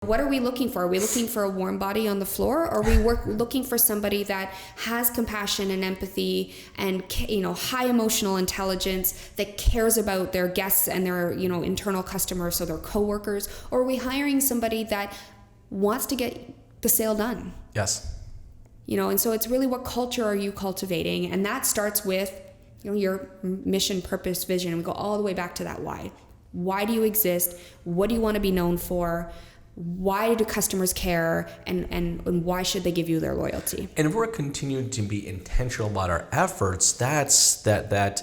What are we looking for? Are we looking for a warm body on the floor? Or are we looking for somebody that has compassion and empathy and, high emotional intelligence, that cares about their guests and their, internal customers, so their coworkers? Or are we hiring somebody that wants to get the sale done? Yes. And so it's really, what culture are you cultivating? And that starts with, your mission, purpose, vision. We go all the way back to that why. Why do you exist? What do you want to be known for? Why do customers care, and why should they give you their loyalty? And if we're continuing to be intentional about our efforts, that's that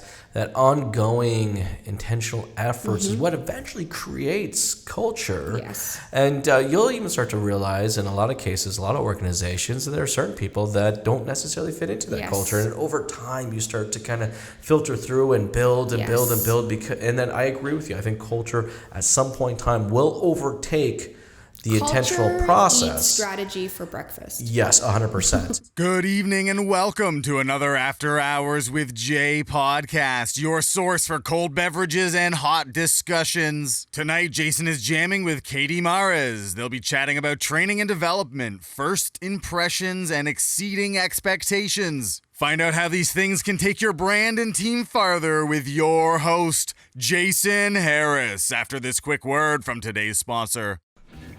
ongoing intentional efforts is what eventually creates culture. Yes. And you'll even start to realize in a lot of cases, a lot of organizations, that there are certain people that don't necessarily fit into that culture. And over time, you start to kind of filter through and build and build and build. And then I agree with you. I think culture at some point in time will overtake the intentional process. Eats strategy for breakfast. Yes, 100%. Good evening and welcome to another After Hours with Jay podcast, your source for cold beverages and hot discussions. Tonight, Jason is jamming with Katie Mares. They'll be chatting about training and development, first impressions, and exceeding expectations. Find out how these things can take your brand and team farther with your host, Jason Harris, after this quick word from today's sponsor.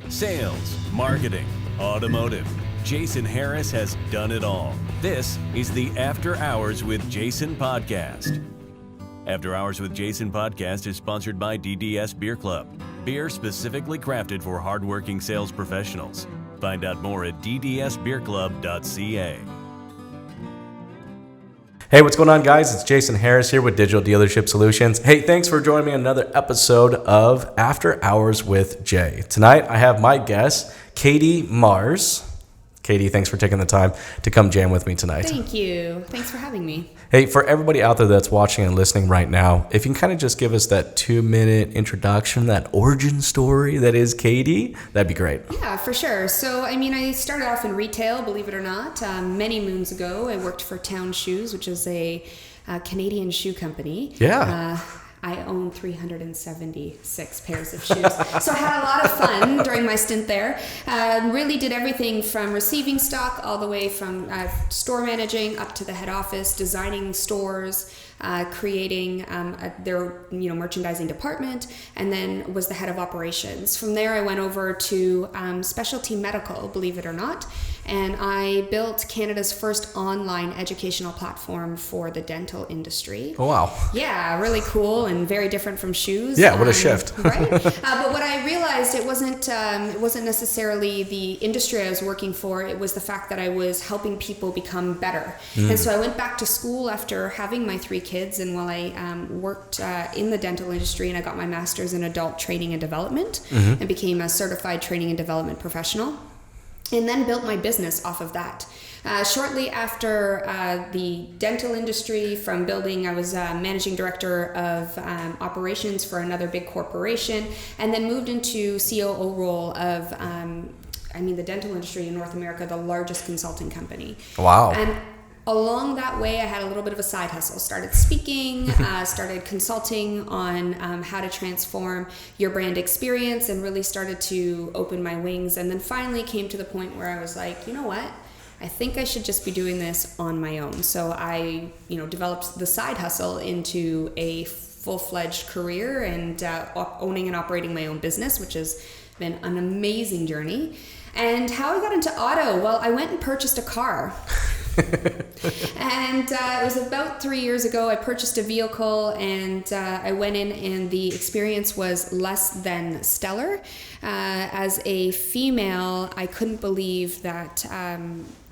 Sales, marketing, automotive. Jason Harris has done it all. This is the After Hours with Jason podcast. After Hours with Jason podcast is sponsored by DDS Beer Club. Beer specifically crafted for hardworking sales professionals. Find out more at ddsbeerclub.ca. Hey, what's going on, guys? It's Jason Harris here with Digital Dealership Solutions. Hey, thanks for joining me on another episode of After Hours with Jay. Tonight, I have my guest, Katie Mares. Katie, thanks for taking the time to come jam with me tonight. Thank you. Thanks for having me. Hey, for everybody out there that's watching and listening right now, if you can kind of just give us that 2-minute introduction, that origin story that is Katie, that'd be great. Yeah, for sure. So, I started off in retail, believe it or not. Many moons ago, I worked for Town Shoes, which is a Canadian shoe company. Yeah. I own 376 pairs of shoes. So I had a lot of fun during my stint there. Really did everything from receiving stock all the way from store managing up to the head office, designing stores, creating their merchandising department, and then was the head of operations. From there, I went over to specialty medical, believe it or not, and I built Canada's first online educational platform for the dental industry. Oh, wow. Yeah, really cool and very different from shoes. Yeah, what a shift. Right? But what I realized, it wasn't necessarily the industry I was working for. It was the fact that I was helping people become better. And so I went back to school after having my 3 kids, and while I worked in the dental industry, and I got my master's in adult training and development and became a certified training and development professional, and then built my business off of that. Shortly after the dental industry, from building, I was managing director of operations for another big corporation, and then moved into COO role of the dental industry in North America, the largest consulting company. Wow. And along that way, I had a little bit of a side hustle. Started speaking, started consulting on how to transform your brand experience, and really started to open my wings. And then finally came to the point where I was like, you know what? I think I should just be doing this on my own. So I, developed the side hustle into a full-fledged career, and owning and operating my own business, which has been an amazing journey. And how I got into auto? Well, I went and purchased a car. And it was about 3 years ago. I purchased a vehicle, and I went in, and the experience was less than stellar. As a female, I couldn't believe that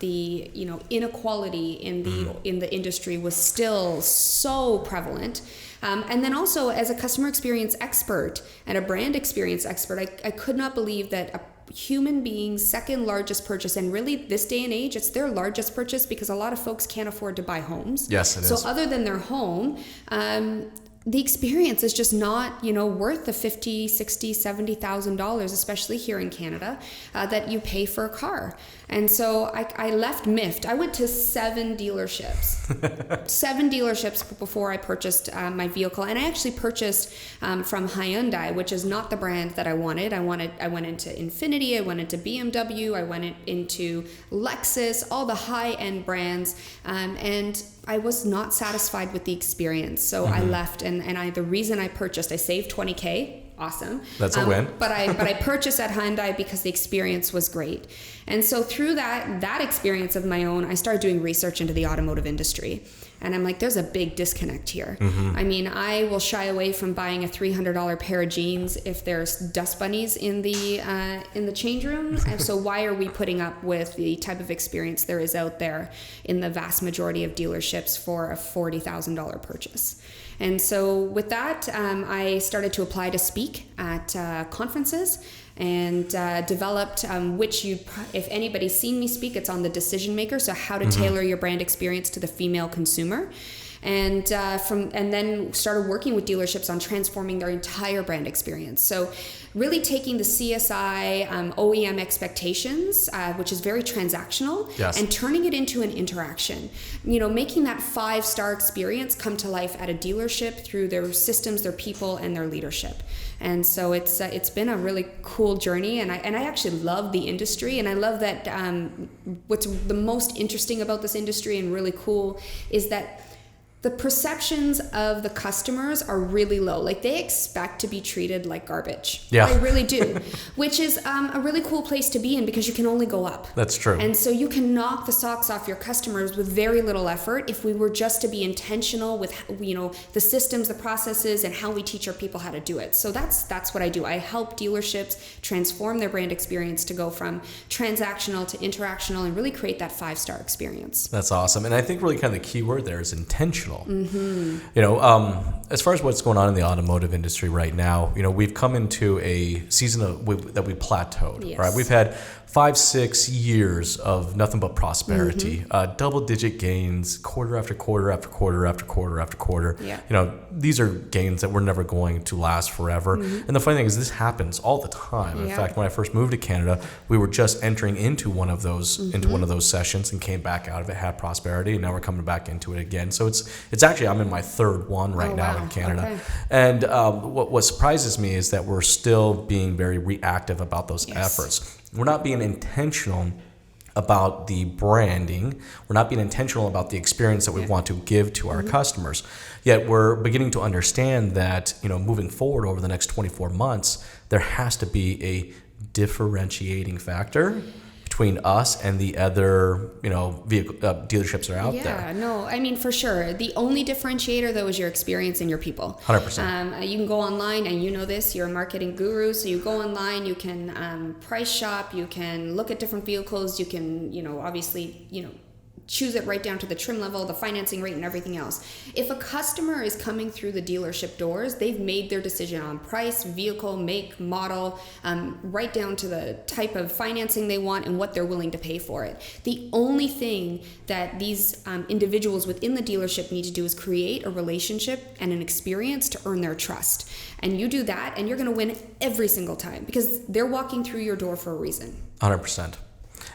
the inequality in the industry was still so prevalent. And then also, as a customer experience expert and a brand experience expert, I could not believe that a human being's second largest purchase, and really this day and age, it's their largest purchase, because a lot of folks can't afford to buy homes. Yes, it is. So other than their home, the experience is just not, worth the $50,000, $60,000, $70,000, especially here in Canada, that you pay for a car. And so I left miffed. I went to 7 dealerships, 7 dealerships before I purchased my vehicle. And I actually purchased from Hyundai, which is not the brand that I wanted. I went into Infiniti, I went into BMW, I went into Lexus, all the high-end brands, and I was not satisfied with the experience. So I left, and the reason I purchased, I saved $20K. Awesome. That's a win. But I purchased at Hyundai because the experience was great. And so through that experience of my own, I started doing research into the automotive industry. And I'm like, there's a big disconnect here. I mean, I will shy away from buying a $300 pair of jeans if there's dust bunnies in the change room. And so why are we putting up with the type of experience there is out there in the vast majority of dealerships for a $40,000 purchase? And so with that, I started to apply to speak at conferences and developed if anybody's seen me speak, it's on the decision maker. So how to tailor your brand experience to the female consumer. And then started working with dealerships on transforming their entire brand experience. So really taking the CSI OEM expectations, which is very transactional, and turning it into an interaction. Making that 5-star experience come to life at a dealership through their systems, their people, and their leadership. And so it's been a really cool journey, and I actually love the industry, and I love that what's the most interesting about this industry and really cool is that the perceptions of the customers are really low. Like, they expect to be treated like garbage. Yeah. They really do, which is a really cool place to be in because you can only go up. That's true. And so you can knock the socks off your customers with very little effort if we were just to be intentional with, the systems, the processes, and how we teach our people how to do it. So that's what I do. I help dealerships transform their brand experience to go from transactional to interactional and really create that 5-star experience. That's awesome. And I think really kind of the key word there is intentional. As far as what's going on in the automotive industry right now, we've come into a season that we plateaued. Yes. Right? We've had 5-6 years of nothing but prosperity, double-digit gains, quarter after quarter after quarter after quarter after quarter. Yeah. These are gains that we're never going to last forever. And the funny thing is, this happens all the time. In fact, when I first moved to Canada, we were just entering into one of those sessions and came back out of it, had prosperity, and now we're coming back into it again. So it's actually, I'm in my 3rd one right now in Canada. Okay. And what surprises me is that we're still being very reactive about those efforts. We're not being intentional about the branding. We're not being intentional about the experience that we want to give to our customers. Yet we're beginning to understand that, moving forward over the next 24 months, there has to be a differentiating factor between us and the other, vehicle dealerships that are out there. Yeah, no, I mean, for sure. The only differentiator, though, is your experience and your people. 100%. You can go online, and this, you're a marketing guru, so you go online, you can price shop, you can look at different vehicles, you can, obviously, choose it right down to the trim level, the financing rate, and everything else. If a customer is coming through the dealership doors, they've made their decision on price, vehicle, make, model, right down to the type of financing they want and what they're willing to pay for it. The only thing that these individuals within the dealership need to do is create a relationship and an experience to earn their trust. And you do that, and you're going to win every single time because they're walking through your door for a reason. 100%.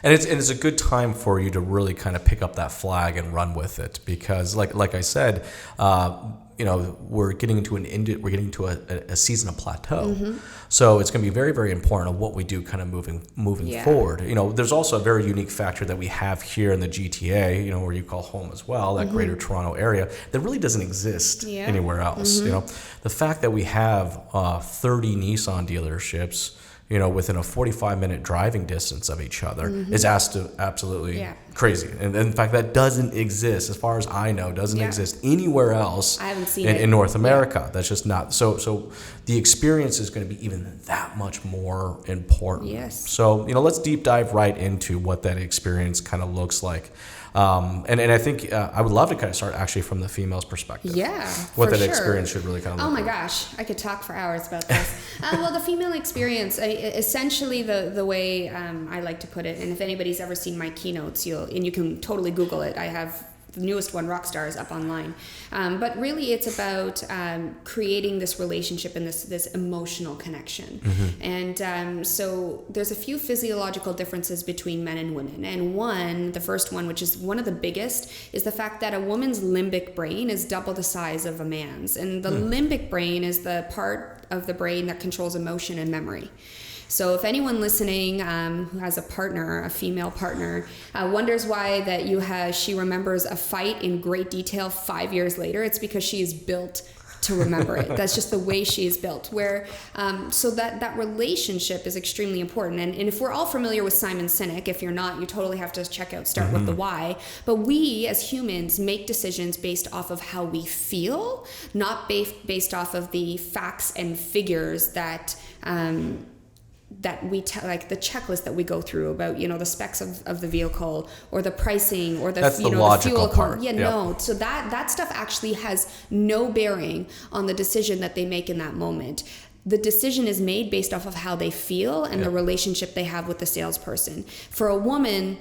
And it's a good time for you to really kind of pick up that flag and run with it because, like I said, we're getting into a season of plateau. So it's going to be very, very important of what we do kind of moving forward. There's also a very unique factor that we have here in the GTA, where you call home as well, that Greater Toronto area, that really doesn't exist anywhere else. The fact that we have 30 Nissan dealerships, within a 45-minute driving distance of each other is absolutely crazy. And in fact, that doesn't exist, as far as I know, exist anywhere else I haven't seen in North America. That's just not. So the experience is going to be even that much more important. Yes. So, let's deep dive right into what that experience kind of looks like. And I think I would love to kind of start actually from the female's perspective. Yeah, what that experience should really kind of look like. Oh my gosh, I could talk for hours about this. Well, the female experience, essentially the way I like to put it, and if anybody's ever seen my keynotes, you can totally Google it. I have newest one, Rockstar, is up online. But really it's about creating this relationship and this emotional connection. And so there's a few physiological differences between men and women. And the first one, which is one of the biggest, is the fact that a woman's limbic brain is double the size of a man's. And the limbic brain is the part of the brain that controls emotion and memory. So if anyone listening who has a partner, a female partner, wonders why that she remembers a fight in great detail 5 years later, it's because she is built to remember it. That's just the way she is built. So that relationship is extremely important. And if we're all familiar with Simon Sinek, if you're not, you totally have to start with the why. But we as humans make decisions based off of how we feel, not based off of the facts and figures that we like the checklist that we go through about, the specs of the vehicle or the pricing or the, That's the the fuel part. No. So that stuff actually has no bearing on the decision that they make in that moment. The decision is made based off of how they feel and the relationship they have with the salesperson. For a woman,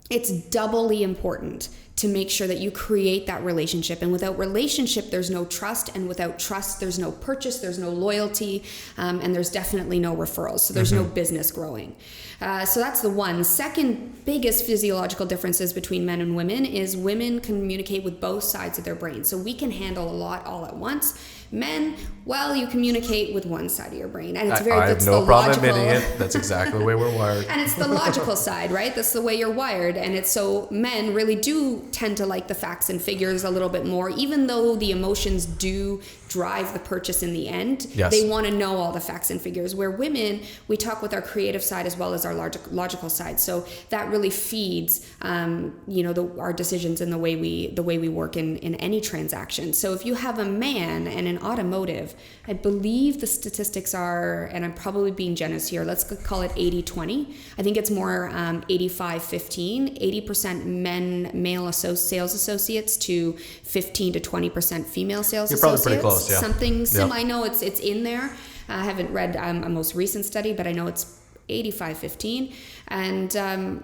it's doubly important to make sure that you create that relationship. And without relationship, there's no trust. And without trust, there's no purchase, there's no loyalty, and there's definitely no referrals. So there's no business growing. So that's the one. Second biggest physiological differences between men and women is women communicate with both sides of their brain. So we can handle a lot all at once. Men, well, you communicate with one side of your brain. And it's I have no problem admitting it. That's exactly the way we're wired. And it's the logical side, right? That's the way you're wired. And it's so men really do tend to like the facts and figures a little bit more, even though the emotions do drive the purchase in the end. Yes. They want to know all the facts and figures. Where women, we talk with our creative side as well as our logical side. So that really feeds, our decisions and the way we work in any transaction. So if you have a man and an automotive, I believe the statistics are, and I'm probably being generous here, let's call it 80-20. I think it's more 85-15, 80% male sales associates to 15 to 20% female sales associates. You're probably pretty close, yeah. Something similar. I know it's in there. I haven't read a most recent study, but I know it's 85-15. And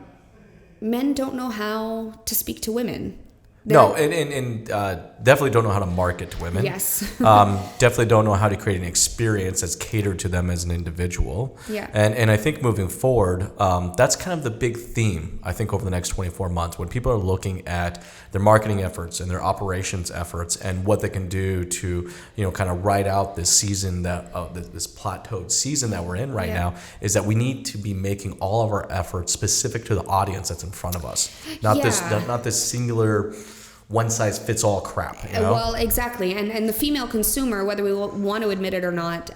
men don't know how to speak to women. No, and definitely don't know how to market to women. Yes. Definitely don't know how to create an experience that's catered to them as an individual. Yeah. And I think moving forward, that's kind of the big theme, I think, over the next 24 months, when people are looking at their marketing efforts and their operations efforts and what they can do to, kind of ride out this season this plateaued season that we're in right now, is that we need to be making all of our efforts specific to the audience that's in front of us. Not this singular one-size-fits-all crap. Well, exactly. And the female consumer, whether we want to admit it or not,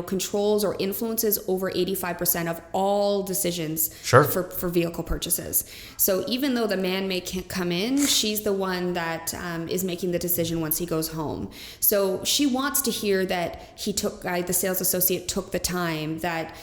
controls or influences over 85% of all decisions for vehicle purchases. So even though the man may come in, she's the one that is making the decision once he goes home. So she wants to hear that the sales associate took the time, that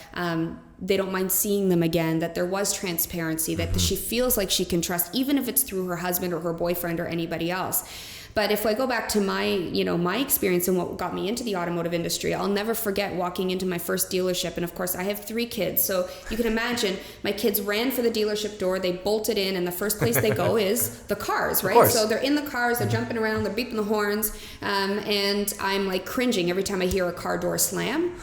they don't mind seeing them again, that there was transparency, that she feels like she can trust, even if it's through her husband or her boyfriend or anybody else. But if I go back to my experience and what got me into the automotive industry, I'll never forget walking into my first dealership. And of course, I have 3 kids. So you can imagine my kids ran for the dealership door, they bolted in, and the first place they go is the cars, right? So they're in the cars, they're jumping around, they're beeping the horns. And I'm like cringing every time I hear a car door slam,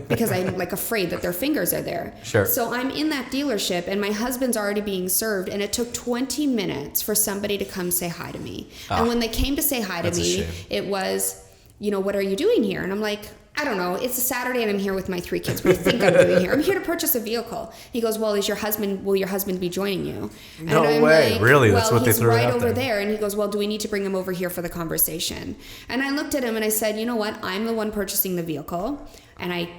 because I'm like afraid that their fingers are there. Sure. So I'm in that dealership and my husband's already being served, and it took 20 minutes for somebody to come say hi to me. And when they came to say hi to me, it was, what are you doing here? And I'm like, I don't know. It's a Saturday and I'm here with my 3 kids. What do you think I'm doing here? I'm here to purchase a vehicle. He goes, well, will your husband be joining you? No way. Like, really? That's what they threw out there. He's right over there. And he goes, well, do we need to bring him over here for the conversation? And I looked at him and I said, you know what? I'm the one purchasing the vehicle. And I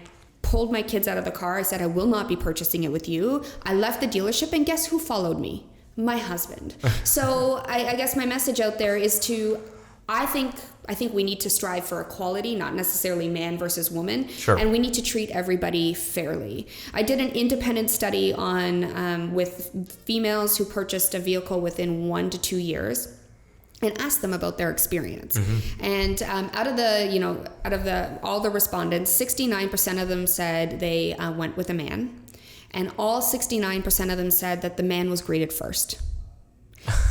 pulled my kids out of the car. I said, I will not be purchasing it with you. I left the dealership, and guess who followed me? My husband. So I guess my message out there is I think we need to strive for equality, not necessarily man versus woman. Sure. And we need to treat everybody fairly. I did an independent study on with females who purchased a vehicle within 1 to 2 years, and asked them about their experience. And out of all the respondents, 69% of them said they went with a man, and all 69% of them said that the man was greeted first.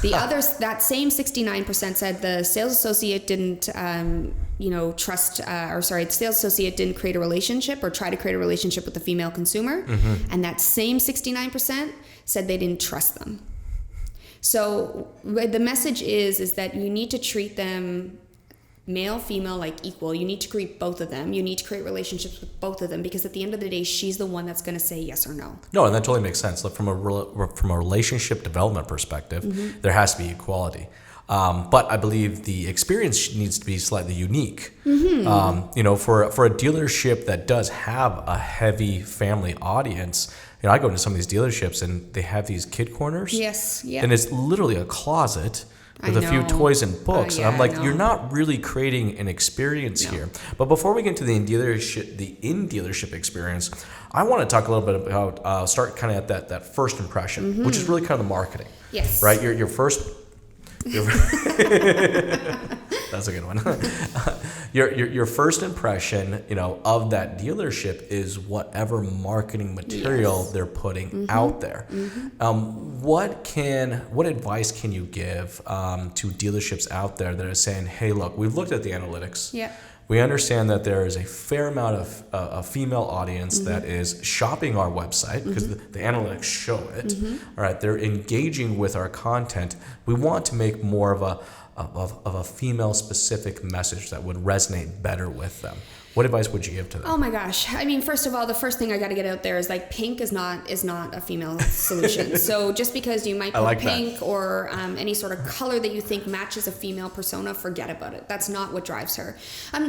That same 69% said the sales associate didn't, the sales associate didn't create a relationship or try to create a relationship with the female consumer. And that same 69% said they didn't trust them. So the message is that you need to treat them male, female, like equal. You need to create both of them. You need to create relationships with both of them, because at the end of the day, she's the one that's going to say yes or no. No, and that totally makes sense. Like from a relationship development perspective, there has to be equality. But I believe the experience needs to be slightly unique. For a dealership that does have a heavy family audience, I go into some of these dealerships and they have these kid corners. Yes, yeah. And it's literally a closet with a few toys and books. And I'm like, you're not really creating an experience here. But before we get into the in-dealership experience, I want to talk a little bit about, start kind of at that first impression, which is really kind of the marketing. Yes. Right? Your first... That's a good one. Your first impression, of that dealership is whatever marketing material they're putting out there. What advice can you give to dealerships out there that are saying, hey, look, we've looked at the analytics. Yeah. We understand that there is a fair amount of a female audience that is shopping our website because the analytics show it. All right, they're engaging with our content. We want to make more of a female-specific message that would resonate better with them. What advice would you give to them? Oh my gosh. I mean, first of all, the first thing I got to get out there is like pink is not a female solution. So just because you might put pink or any sort of color that you think matches a female persona, forget about it. That's not what drives her.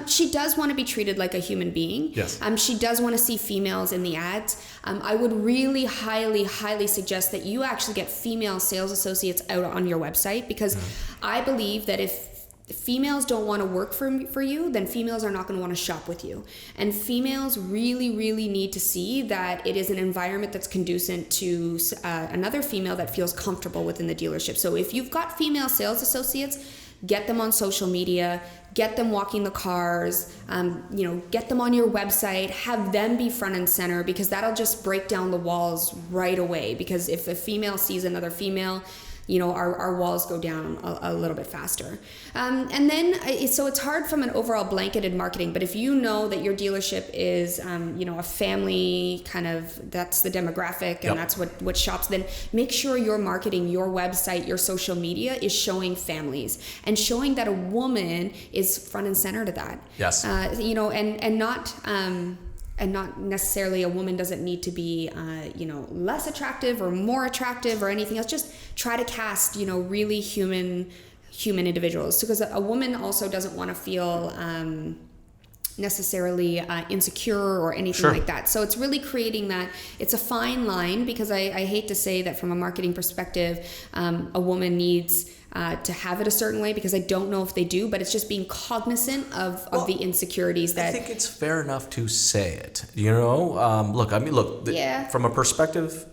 She does want to be treated like a human being. Yes. She does want to see females in the ads. I would really highly, highly suggest that you actually get female sales associates out on your website, because I believe that if females don't want to work for you, then females are not going to want to shop with you. And females really, really need to see that it is an environment that's conducive to another female that feels comfortable within the dealership. So if you've got female sales associates, get them on social media, get them walking the cars, get them on your website, have them be front and center, because that'll just break down the walls right away. Because if a female sees another female, our walls go down a little bit faster. And then, so it's hard from an overall blanketed marketing, but if you know that your dealership is, a family kind of, that's the demographic and that's what shops, then make sure your marketing, your website, your social media is showing families and showing that a woman is front and center to that. Yes. And not necessarily a woman doesn't need to be, less attractive or more attractive or anything else. Just try to cast, really human individuals. Because a woman also doesn't want to feel necessarily insecure or anything like that. So it's really creating that. It's a fine line, because I hate to say that from a marketing perspective, a woman needs to have it a certain way, because I don't know if they do, but it's just being cognizant of the insecurities that... I think it's fair enough to say it, from a perspective,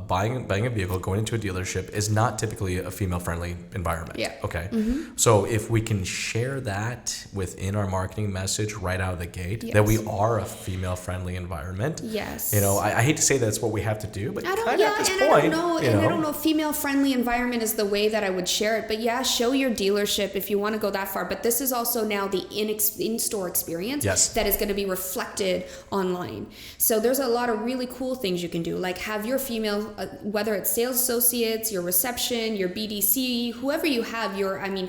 buying a vehicle, going into a dealership is not typically a female-friendly environment. Yeah. Okay. So if we can share that within our marketing message right out of the gate, that we are a female-friendly environment. Yes. I hate to say that's what we have to do, but I don't know if female-friendly environment is the way that I would share it, but show your dealership if you want to go that far. But this is also now the in-store experience that is going to be reflected online. So there's a lot of really cool things you can do, like have your female, whether it's sales associates, your reception, your BDC, whoever you have,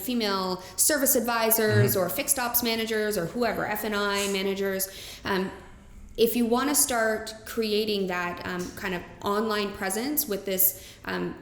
female service advisors or fixed ops managers or whoever, F&I managers. If you want to start creating that kind of online presence with this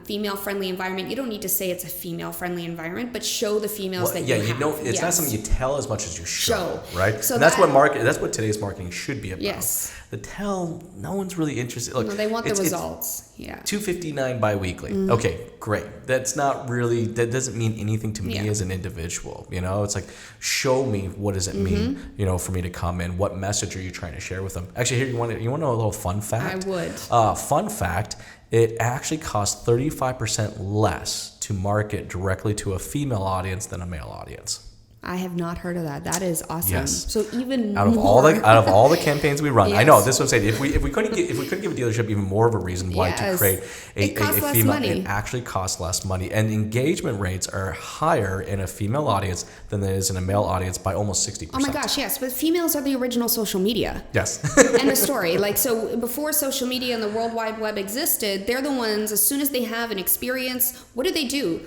female-friendly environment, you don't need to say it's a female-friendly environment, but show the females that you have. It's not something you tell as much as you show, right? So and that's what today's marketing should be about. Yes. The tell, no one's really interested. Look, they want the results. Yeah. $259 biweekly. Okay, great. That's not really. That doesn't mean anything to me as an individual. It's like, show me, what does it mean? For me to come in. What message are you trying to share with them? Actually, here you want to know a little fun fact? I would. Fun fact. It actually costs 35% less to market directly to a female audience than a male audience. I have not heard of that. That is awesome. Yes. So even out of all the campaigns we run, yes. I know this was saying if we couldn't give a dealership even more of a reason why to create a female, it actually costs less money, and engagement rates are higher in a female audience than there is in a male audience by almost 60%. Oh my gosh, yes, but females are the original social media. Yes. End of story. Like, so before social media and the World Wide Web existed, they're the ones, as soon as they have an experience, what do?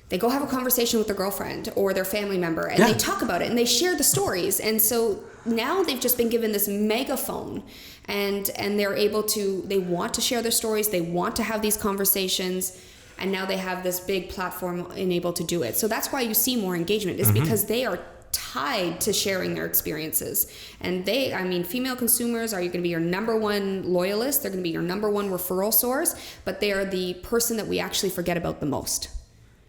They go have a conversation with their girlfriend or their family member, and they talk about it and they share the stories. And so now they've just been given this megaphone, and they're able to, they want to share their stories, they want to have these conversations, and now they have this big platform and able to do it. So that's why you see more engagement, is because they are tied to sharing their experiences. And female consumers are going to be your number one loyalist, they're going to be your number one referral source, but they are the person that we actually forget about the most.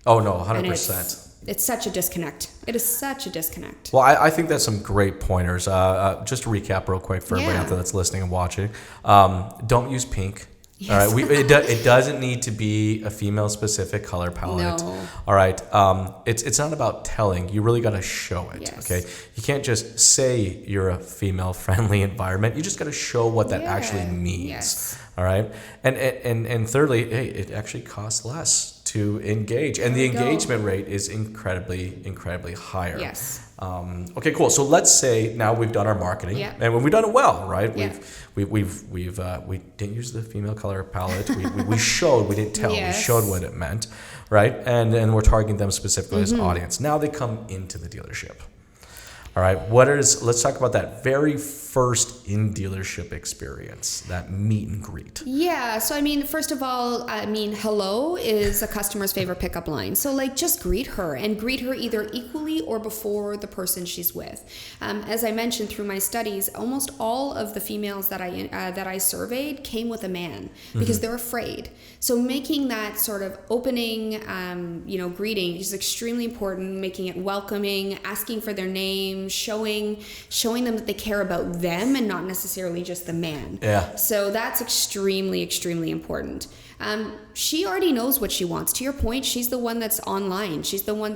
Oh, no, 100%. It's such a disconnect. It is such a disconnect. Well, I think that's some great pointers. Just to recap real quick for everybody out there that's listening and watching. Don't use pink. Yes. All right, it doesn't need to be a female-specific color palette. No. All right, it's not about telling. You really got to show it. Yes. Okay, you can't just say you're a female-friendly environment. You just got to show what that actually means. Yes. All right, and thirdly, hey, it actually costs less to engage, and the engagement rate is incredibly higher. Yes. Okay, cool. So let's say now we've done our marketing, and we've done it well, right? Yeah. We didn't use the female color palette. We showed, we didn't tell. Yes. We showed what it meant, right? And we're targeting them specifically as audience. Now they come into the dealership. All right, let's talk about that very first in dealership experience, that meet and greet. Yeah, so first of all, hello is a customer's favorite pickup line. So just greet her, and greet her either equally or before the person she's with. As I mentioned through my studies, almost all of the females that I surveyed came with a man because they're afraid. So making that sort of opening, greeting is extremely important. Making it welcoming, asking for their name, showing them that they care about them and not necessarily just the man. Yeah. So that's extremely important. She already knows what she wants. To your point, she's the one that's online. She's the one,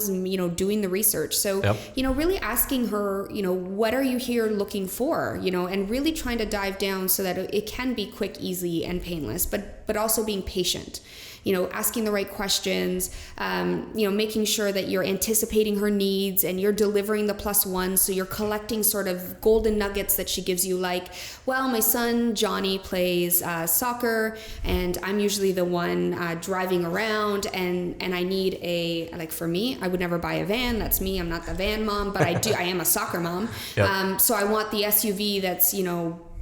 doing the research. So, really asking her, what are you here looking for? And really trying to dive down so that it can be quick, easy, and painless, but also being patient. Asking the right questions, making sure that you're anticipating her needs and you're delivering the +1. So you're collecting sort of golden nuggets that she gives you, like, well, my son Johnny plays soccer, and I'm usually the one driving around, and I need for me, I would never buy a van. That's me. I'm not the van mom, but I am a soccer mom. Yep. So I want the SUV that's,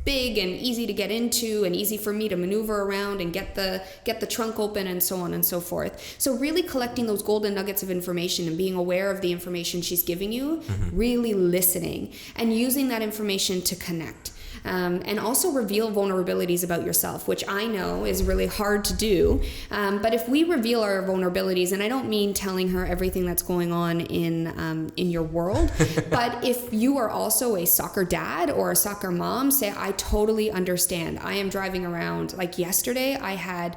big and easy to get into and easy for me to maneuver around and get the trunk open and so on and so forth. So really collecting those golden nuggets of information and being aware of the information she's giving you, really listening and using that information to connect. And also reveal vulnerabilities about yourself, which I know is really hard to do. But if we reveal our vulnerabilities, and I don't mean telling her everything that's going on in your world, but if you are also a soccer dad or a soccer mom, say, I totally understand. I am driving around. Like yesterday, I had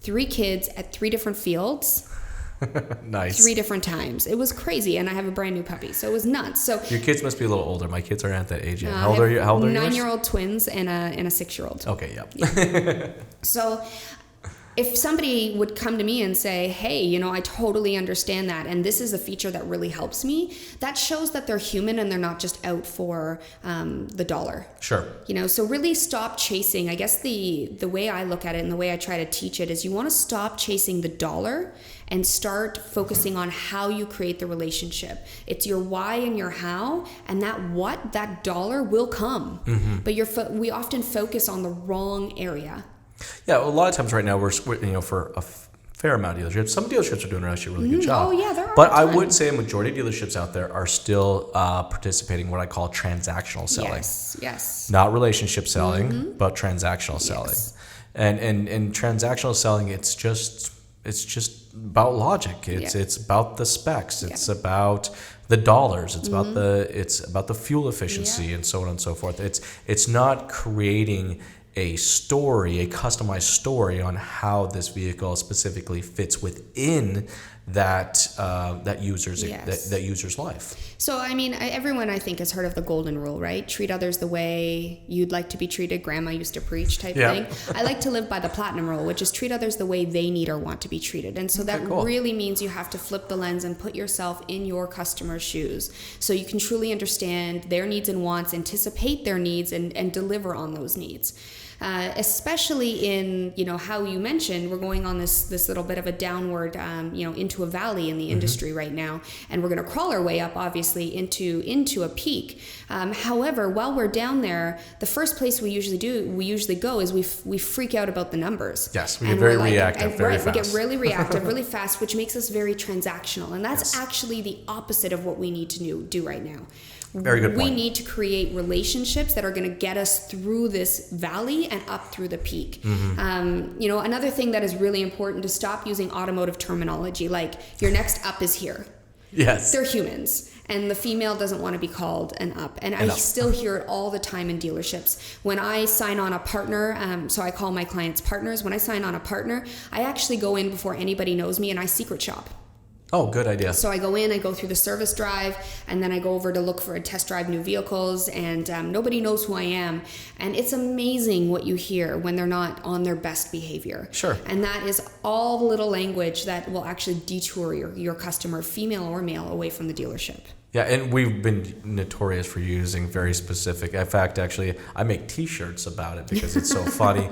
3 kids at 3 different fields. Nice. 3 different times. It was crazy, and I have a brand new puppy, so it was nuts. So your kids must be a little older. My kids aren't at that age yet. How old are you? How old are you? 9-year-old twins and a 6-year-old. Okay, yep. Yeah. So if somebody would come to me and say, hey, I totally understand that, and this is a feature that really helps me, that shows that they're human and they're not just out for the dollar. Sure. So really stop chasing. I guess the way I look at it and the way I try to teach it is you want to stop chasing the dollar and start focusing on how you create the relationship. It's your why and your how, and that dollar will come. But we often focus on the wrong area. Yeah, a lot of times right now we're for a fair amount of dealerships. Some dealerships are doing actually a really good job. Oh yeah, there are. But I would say a majority of dealerships out there are still participating in what I call transactional selling. Yes. Not relationship selling, but transactional selling. And transactional selling, it's just about logic. It's about the specs. It's about the dollars. It's about the fuel efficiency and so on and so forth. It's not creating a story, a customized story on how this vehicle specifically fits within that user's Yes. that user's life. So, I mean, everyone, I think, has heard of the golden rule, right? Treat others the way you'd like to be treated. Grandma used to preach type thing. I like to live by the platinum rule, which is treat others the way they need or want to be treated. And so that really means you have to flip the lens and put yourself in your customer's shoes so you can truly understand their needs and wants, anticipate their needs, and deliver on those needs. Especially in, how you mentioned, we're going on this little bit of a downward, into a valley in the industry right now, and we're going to crawl our way up, obviously, into a peak. However, while we're down there, the first place we usually go is we freak out about the numbers. Yes, we get very reactive, very fast. We get really reactive, really fast, which makes us very transactional, and that's actually the opposite of what we need to do right now. Very good point. We need to create relationships that are going to get us through this valley and up through the peak. Another thing that is really important to stop using automotive terminology, like your next up is here. Yes. They're humans. And the female doesn't want to be called an up. And I still hear it all the time in dealerships. When I sign on a partner, so I call my clients partners. When I sign on a partner, I actually go in before anybody knows me and I secret shop. Oh, good idea. So I go in, I go through the service drive, and then I go over to look for a test drive new vehicles, and nobody knows who I am. And it's amazing what you hear when they're not on their best behavior. Sure. And that is all the little language that will actually detour your customer, female or male, away from the dealership. Yeah, and we've been notorious for using very specific. In fact, actually, I make T-shirts about it because it's so funny.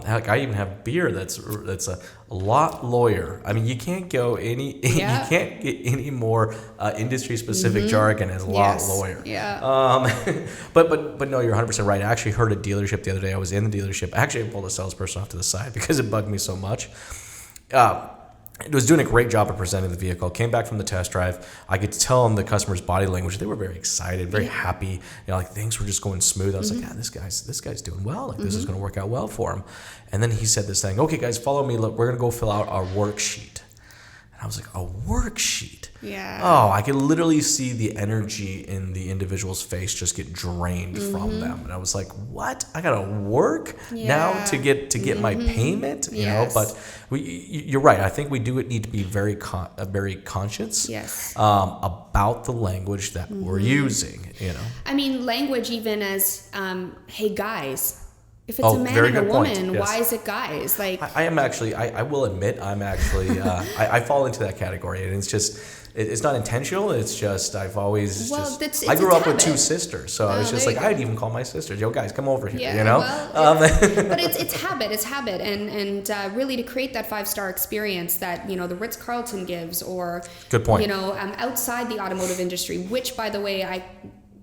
Heck, I even have beer that's a lot lawyer. I mean, you can't go you can't get any more industry specific jargon as lot lawyer. Yeah. But no, you're 100% right. I actually heard a dealership the other day. I was in the dealership. Actually, I pulled a salesperson off to the side because it bugged me so much. It was doing a great job of presenting the vehicle. Came back from the test drive. I could tell in the customer's body language they were very excited, very happy. Like things were just going smooth. I was like, yeah, this guy's doing well. Like this is going to work out well for him. And then he said this thing. Okay, guys, follow me. Look, we're going to go fill out our worksheet. And I was like, a worksheet? Yeah. Oh, I could literally see the energy in the individual's face just get drained from them. And I was like, what? I got to work now to get my payment? You know, but you're right. I think we need to be very conscious about the language that we're using, I mean, language even as, hey, guys. If it's a man and a woman, why is it guys? Like I am actually, I will admit, I'm actually, I fall into that category, and it's just, it's not intentional. It's just I've always I grew up with two sisters, so I was just like, I'd even call my sisters, yo guys, come over here, but it's habit, and really to create that 5-star experience that the Ritz-Carlton gives, or good point, outside the automotive industry, which by the way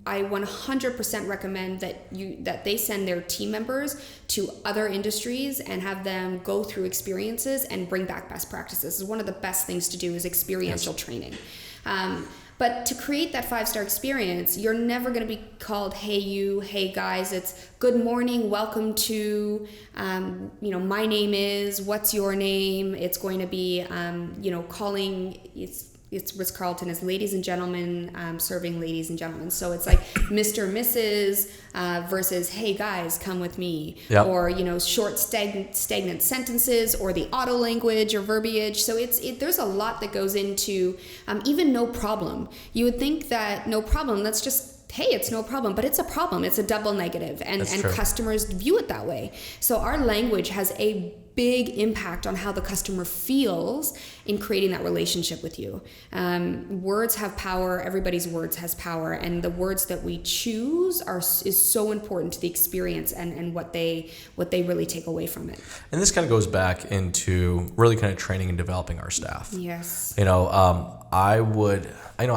I 100% recommend that they send their team members to other industries and have them go through experiences and bring back best practices. One of the best things to do is experiential training. But to create that 5-star experience, you're never going to be called, hey you, hey guys. It's good morning, welcome to, my name is, what's your name? It's going to be, calling, it's Ritz-Carlton as ladies and gentlemen, serving ladies and gentlemen. So it's like Mr. Mrs. Versus, hey guys, come with me. Yep. Or, short stagnant sentences, or the auto language or verbiage. So there's a lot that goes into even no problem. You would think that no problem, that's just, hey, it's no problem, but it's a problem. It's a double negative, and customers view it that way. So our language has a big impact on how the customer feels in creating that relationship with you. Words have power. Everybody's words has power, and the words that we choose is so important to the experience and what they really take away from it. And this kind of goes back into really kind of training and developing our staff. Yes. I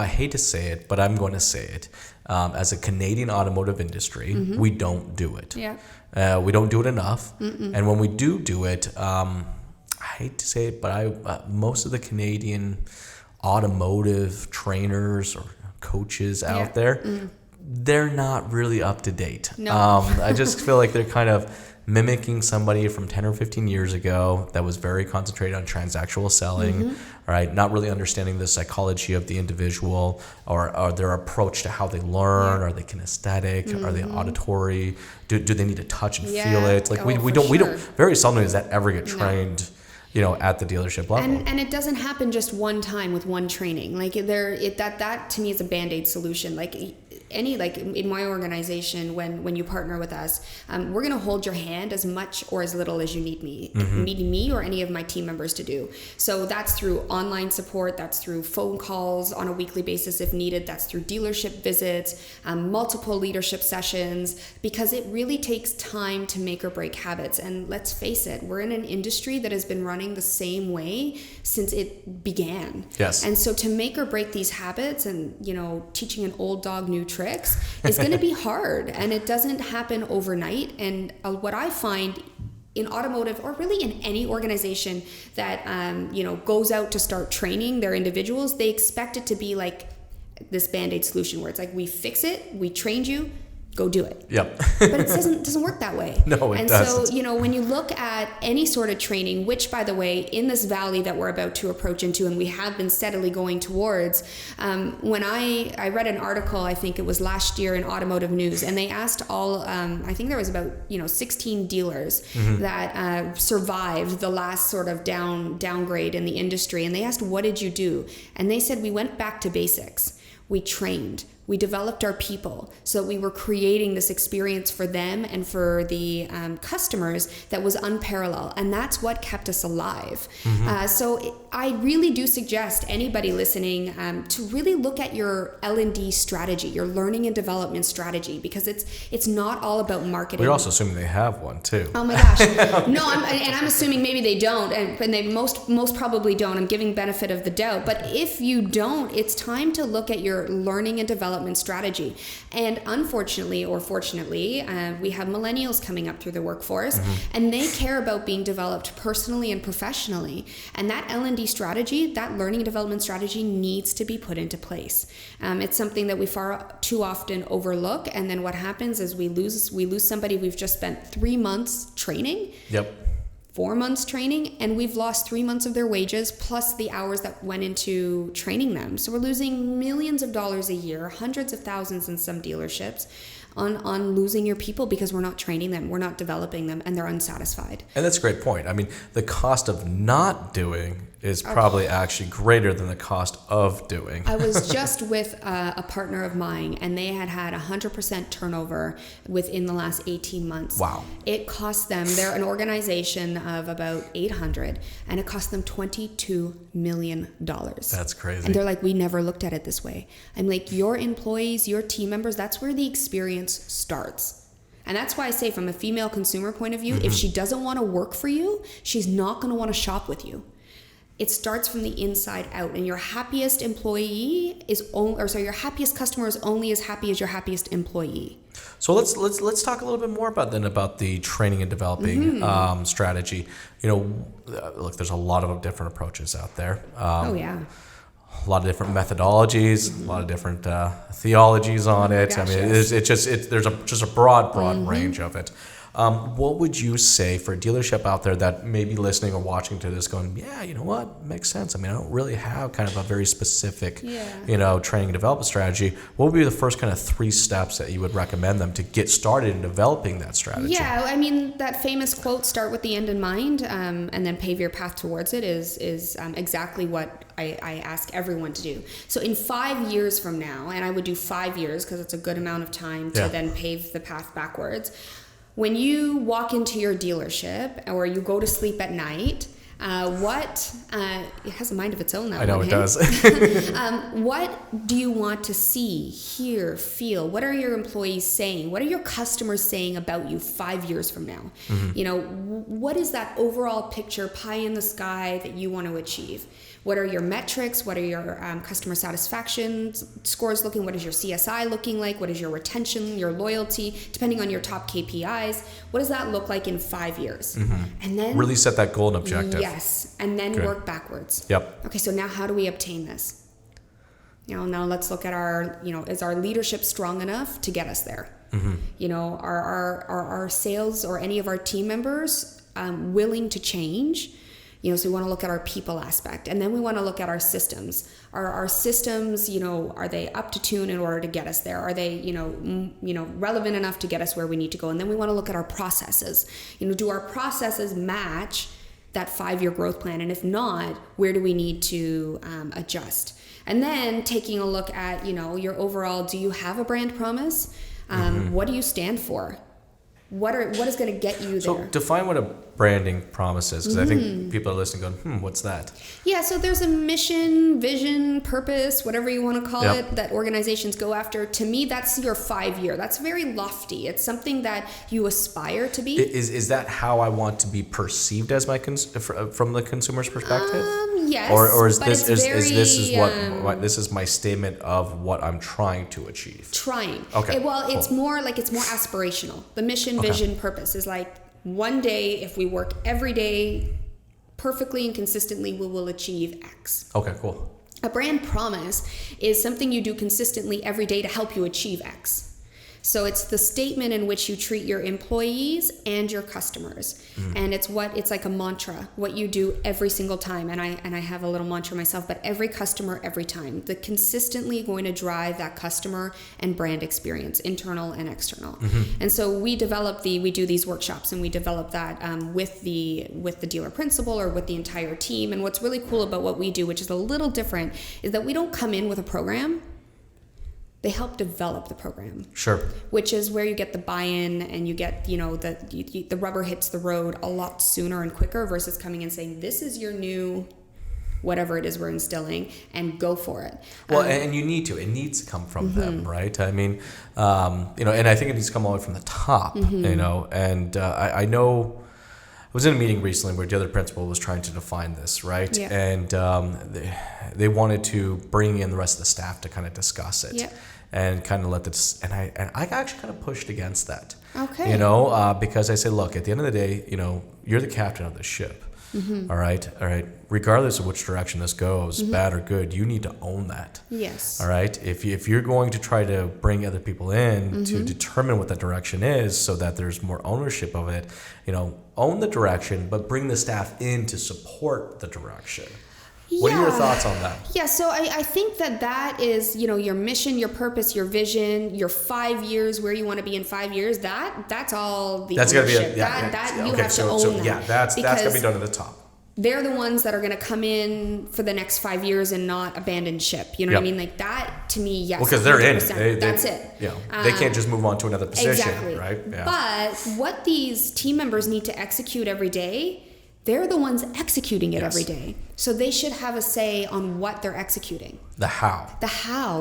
hate to say it, but I'm going to say it. As a Canadian automotive industry, we don't do it. Yeah. We don't do it enough. And when we do it, I hate to say it, but most of the Canadian automotive trainers or coaches out there, they're not really up to date. No. I just feel like they're kind of mimicking somebody from 10 or 15 years ago that was very concentrated on transactional selling, right? Not really understanding the psychology of the individual or their approach to how they learn. Are they kinesthetic? Are they auditory? Do they need to touch and feel it? Like we don't very seldom does that ever get trained at the dealership level. And it doesn't happen just one time with one training. Like that to me is a Band-Aid solution. Like in my organization, when you partner with us, we're going to hold your hand as much or as little as you need me or any of my team members to do. So that's through online support, that's through phone calls on a weekly basis if needed, that's through dealership visits, multiple leadership sessions, because it really takes time to make or break habits. And let's face it, we're in an industry that has been running the same way since it began. Yes. And so to make or break these habits and, teaching an old dog new tricks is going to be hard, and it doesn't happen overnight. And what I find in automotive, or really in any organization that goes out to start training their individuals, they expect it to be like this Band-Aid solution where it's like, we fix it, we trained you, go do it. Yep. But it doesn't work that way. No, it doesn't. And so, when you look at any sort of training, which, by the way, in this valley that we're about to approach into, and we have been steadily going towards, when I read an article, I think it was last year in Automotive News, and they asked all, I think there was about 16 dealers that survived the last sort of downgrade in the industry, and they asked, what did you do? And they said, we went back to basics. We trained. We developed our people so that we were creating this experience for them and for the customers that was unparalleled. And that's what kept us alive. So I really do suggest anybody listening to really look at your L&D strategy, your learning and development strategy, because it's not all about marketing. We're also assuming they have one too. Oh my gosh. No, I'm assuming maybe they don't, and they most probably don't. I'm giving benefit of the doubt. But if you don't, it's time to look at your learning and development strategy. And unfortunately or fortunately, we have millennials coming up through the workforce, and they care about being developed personally and professionally. And that L&D strategy, that learning and development strategy, needs to be put into place. It's something that we far too often overlook, and then what happens is we lose somebody we've just spent 3 months training. Yep. 4 months training, and we've lost 3 months of their wages plus the hours that went into training them. So we're losing millions of dollars a year, hundreds of thousands in some dealerships, on losing your people because we're not training them, we're not developing them, and they're unsatisfied. And that's a great point. I mean, the cost of not doing is probably actually greater than the cost of doing. I was just with a partner of mine, and they had 100% turnover within the last 18 months. Wow. It cost them, they're an organization of about 800, and it cost them $22 million. That's crazy. And they're like, we never looked at it this way. I'm like, your employees, your team members, that's where the experience starts. And that's why I say, from a female consumer point of view, if she doesn't want to work for you, she's not going to want to shop with you. It starts from the inside out, and your happiest employee your happiest customer is only as happy as your happiest employee. So let's talk a little bit more about the training and developing strategy. Look, there's a lot of different approaches out there. A lot of different methodologies, a lot of different theologies on it. Gosh, I mean, yes. there's a broad range of it. What would you say for a dealership out there that may be listening or watching to this going, yeah, you know what, makes sense. I mean, I don't really have kind of a very specific, training and development strategy. What would be the first kind of 3 steps that you would recommend them to get started in developing that strategy? Yeah, I mean, that famous quote, start with the end in mind, and then pave your path towards it is exactly what I ask everyone to do. So in 5 years from now, and I would do 5 years because it's a good amount of time to then pave the path backwards. When you walk into your dealership or you go to sleep at night, it has a mind of its own. That I know one, it does. What do you want to see, hear, feel? What are your employees saying? What are your customers saying about you 5 years from now? What is that overall picture, pie in the sky, that you want to achieve? What are your metrics? What are your customer satisfaction scores looking? What is your CSI looking like? What is your retention, your loyalty, depending on your top KPIs? What does that look like in 5 years? And then really set that goal and objective. Yes, and then work backwards. Yep. Okay, so now how do we obtain this? Now let's look at is our leadership strong enough to get us there? Are our sales or any of our team members willing to change? So we want to look at our people aspect, and then we want to look at our systems. Are our systems, are they up to tune in order to get us there? Are they, relevant enough to get us where we need to go? And then we want to look at our processes. Do our processes match that 5-year growth plan? And if not, where do we need to adjust? And then taking a look at, your overall, do you have a brand promise? What do you stand for? What is going to get you there? So define what a branding promise is, because I think people are listening going, what's that? Yeah, so there's a mission, vision, purpose, whatever you want to call it, that organizations go after. To me, that's your 5-year. That's very lofty. It's something that you aspire to be. Is that how I want to be perceived as from the consumer's perspective? Yes. Or is this is my statement of what I'm trying to achieve? Trying. Okay. It's more aspirational. The mission, vision, purpose is like, one day, if we work every day perfectly and consistently, we will achieve X. Okay, cool. A brand promise is something you do consistently every day to help you achieve X. So it's the statement in which you treat your employees and your customers. And it's like a mantra, what you do every single time. And I have a little mantra myself, but every customer, every time. The consistently going to drive that customer and brand experience, internal and external. And so we do these workshops, and we develop that with the dealer principal or with the entire team. And what's really cool about what we do, which is a little different, is that we don't come in with a program. They help develop the program. Sure. Which is where you get the buy-in, and you get, the rubber hits the road a lot sooner and quicker versus coming in saying, this is your new whatever it is we're instilling, and go for it. Well, and you need to. It needs to come from them, right? I mean, and I think it needs to come all the way from the top, and I know I was in a meeting recently where the other principal was trying to define this, right? Yeah. And they wanted to bring in the rest of the staff to kind of discuss it. Yeah. And kind of let this, and I actually kind of pushed against that. Okay. Because I said, look, at the end of the day, you're the captain of the ship. All right. Regardless of which direction this goes, bad or good, you need to own that. Yes. All right. If you're going to try to bring other people in to determine what that direction is, so that there's more ownership of it, own the direction, but bring the staff in to support the direction. What are your thoughts on that? Yeah, so I think that is, your mission, your purpose, your vision, your 5 years, where you want to be in 5 years. That's all the ownership. You have to own that. Yeah, that's got to be done at the top. They're the ones that are going to come in for the next 5 years and not abandon ship. You know what I mean? Like that, to me, yes. Well, because they're in it. That's it. They can't just move on to another position, exactly. right? Yeah. But what these team members need to execute every day, they're the ones executing it every day. So they should have a say on what they're executing. The how.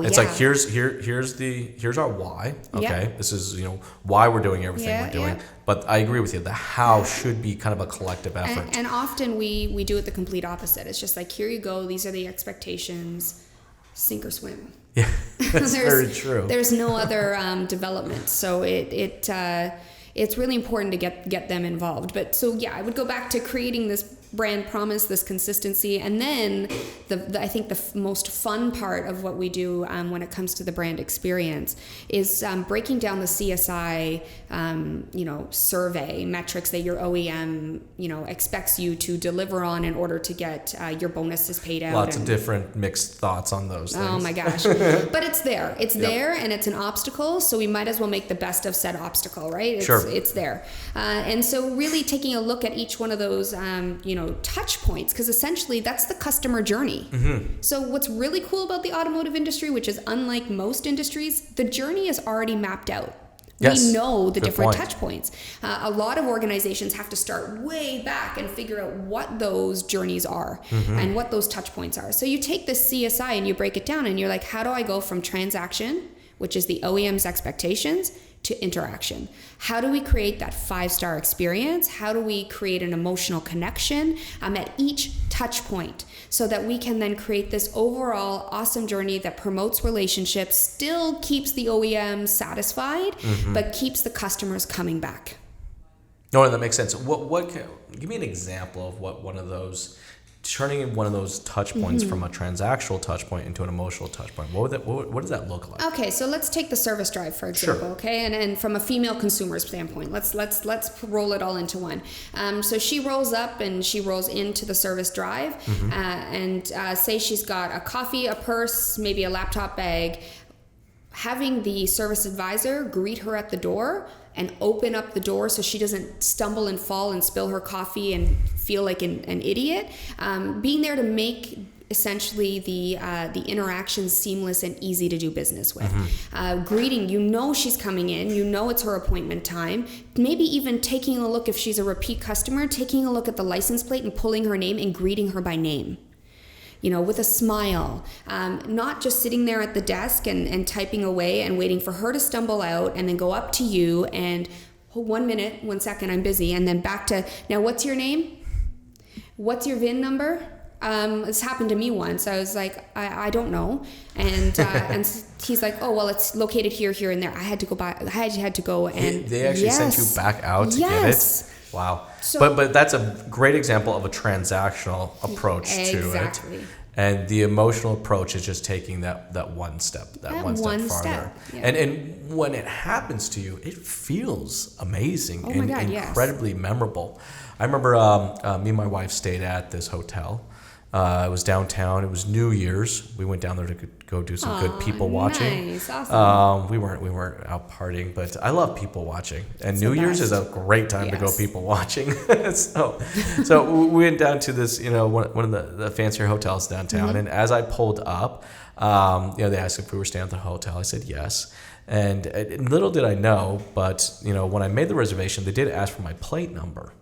It's like here's our why. Okay. Yeah. This is why we're doing everything we're doing. Yeah. But I agree with you. The how should be kind of a collective effort. And often we do it the complete opposite. It's just like, here you go, these are the expectations, sink or swim. Yeah. That's very true. There's no other development. So it's really important to get them involved. But so I would go back to creating this brand promise, this consistency, and then I think the most fun part of what we do when it comes to the brand experience is breaking down the CSI survey metrics that your OEM expects you to deliver on in order to get your bonuses paid out. Lots of different mixed thoughts on those things. Oh my gosh. But it's there. It's there, and it's an obstacle, so we might as well make the best of said obstacle, right? It's there. And so really taking a look at each one of those touch points, because essentially that's the customer journey. So what's really cool about the automotive industry, which is unlike most industries, the journey is already mapped out. Yes. We know the different point. touch points. A lot of organizations have to start way back and figure out what those journeys are and what those touch points are. So you take this CSI and you break it down, and you're like, how do I go from transaction, which is the OEM's expectations, to interaction? How do we create that 5-star experience? How do we create an emotional connection at each touch point, so that we can then create this overall awesome journey that promotes relationships, still keeps the OEM satisfied, but keeps the customers coming back? No, that makes sense. Give me an example of what one of those, turning one of those touch points from a transactional touch point into an emotional touch point. What does that look like? Okay, so let's take the service drive, for example. Sure. Okay, and from a female consumer standpoint, let's roll it all into one. So she rolls up and she rolls into the service drive, and say she's got a coffee, a purse, maybe a laptop bag. Having the service advisor greet her at the door and open up the door so she doesn't stumble and fall and spill her coffee and feel like an idiot. Being there to make essentially the interaction seamless and easy to do business with. Greeting, she's coming in, it's her appointment time, maybe even taking a look, if she's a repeat customer, taking a look at the license plate and pulling her name and greeting her by name. With a smile, not just sitting there at the desk and typing away and waiting for her to stumble out and then go up to you and 1 minute, 1 second, I'm busy, and then back to, now what's your name? What's your VIN number? This happened to me once. I was like, I don't know. And and he's like, oh, well, it's located here, here, and there. I had to go by. I had to go and they actually sent you back out to get it. Wow. So, but that's a great example of a transactional approach to it. And the emotional approach is just taking that one step, one step farther. Yeah. And when it happens to you, it feels amazing and incredibly memorable. I remember me and my wife stayed at this hotel. It was downtown. It was New Year's. We went down there to go do some good people watching. Nice, awesome. We weren't out partying, but I love people watching. And New Year's is a great time to go people watching. so we went down to this, one of the fancier hotels downtown. And as I pulled up, they asked if we were staying at the hotel. I said yes. And little did I know, but when I made the reservation, they did ask for my plate number.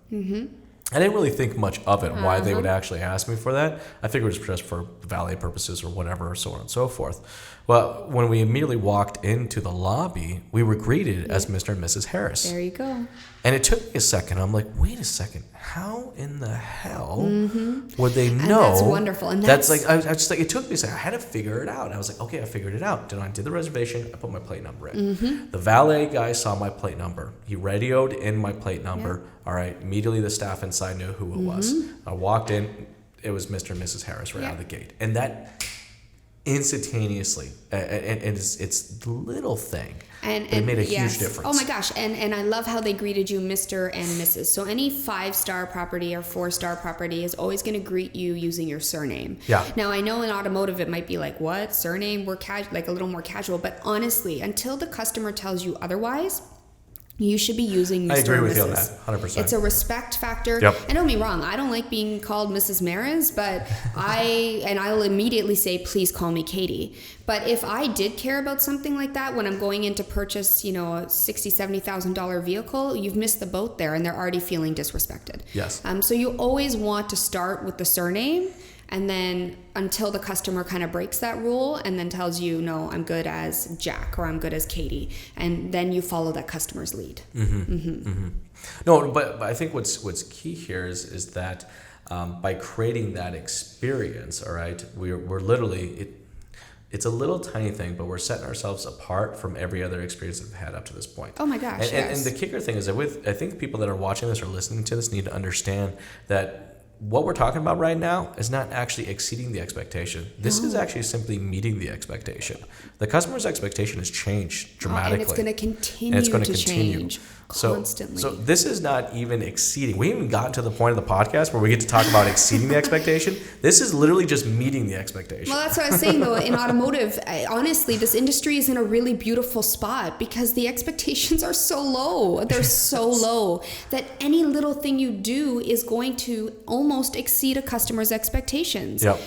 I didn't really think much of it, why they would actually ask me for that. I figured it was just for valet purposes or whatever, so on and so forth. Well, when we immediately walked into the lobby, we were greeted as Mr. and Mrs. Harris. There you go. And it took me a second. I'm like, wait a second. How in the hell would they know? And that's wonderful. And that's like, I just like, it took me a second. I had to figure it out. And I was like, okay, I figured it out. I did the reservation. I put my plate number in. The valet guy saw my plate number. He radioed in my plate number. All right. Immediately the staff inside knew who it was. I walked in. It was Mr. and Mrs. Harris right out of the gate. And that instantaneously, and it's the little thing. And it made a huge difference. Oh my gosh. And I love how they greeted you Mr. and Mrs. So any 5-star property or 4-star property is always going to greet you using your surname. Yeah. Now I know in automotive it might be like, what? Surname? We're like a little more casual. But honestly, until the customer tells you otherwise, you should be using Mr. I agree and with Mrs. you on that, 100%. It's a respect factor. Yep. And don't get me wrong, I don't like being called Mrs. Maris, but I'll immediately say, please call me Katie. But if I did care about something like that, when I'm going in to purchase, a $60,000, $70,000 vehicle, you've missed the boat there and they're already feeling disrespected. Yes. So you always want to start with the surname, and then until the customer kind of breaks that rule and then tells you, no, I'm good as Jack or I'm good as Katie. And then you follow that customer's lead. No, but I think what's key here is that by creating that experience, all right, we're literally, it's a little tiny thing, but we're setting ourselves apart from every other experience that we've had up to this point. Oh my gosh, and the kicker thing is that I think people that are watching this or listening to this need to understand that what we're talking about right now is not actually exceeding the expectation. This is actually simply meeting the expectation. The customer's expectation has changed dramatically. And it's going to continue to change constantly. So this is not even exceeding. We haven't gotten to the point of the podcast where we get to talk about exceeding the expectation. This is literally just meeting the expectation. Well, that's what I was saying, though. In automotive, honestly, this industry is in a really beautiful spot because the expectations are so low. They're so low that any little thing you do is going to almost exceed a customer's expectations. Yep.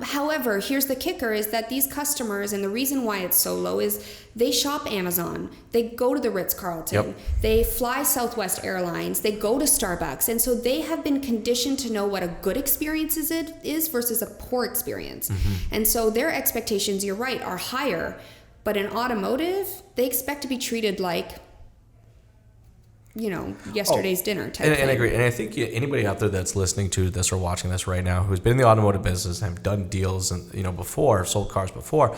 However, here's the kicker is that these customers, and the reason why it's so low is they shop Amazon, they go to the Ritz-Carlton, they fly Southwest Airlines, they go to Starbucks, and so they have been conditioned to know what a good experience is versus a poor experience. And so their expectations, you're right, are higher, but in automotive, they expect to be treated like yesterday's dinner type thing. And I agree. And I think anybody out there that's listening to this or watching this right now who's been in the automotive business and have done deals and before, sold cars before,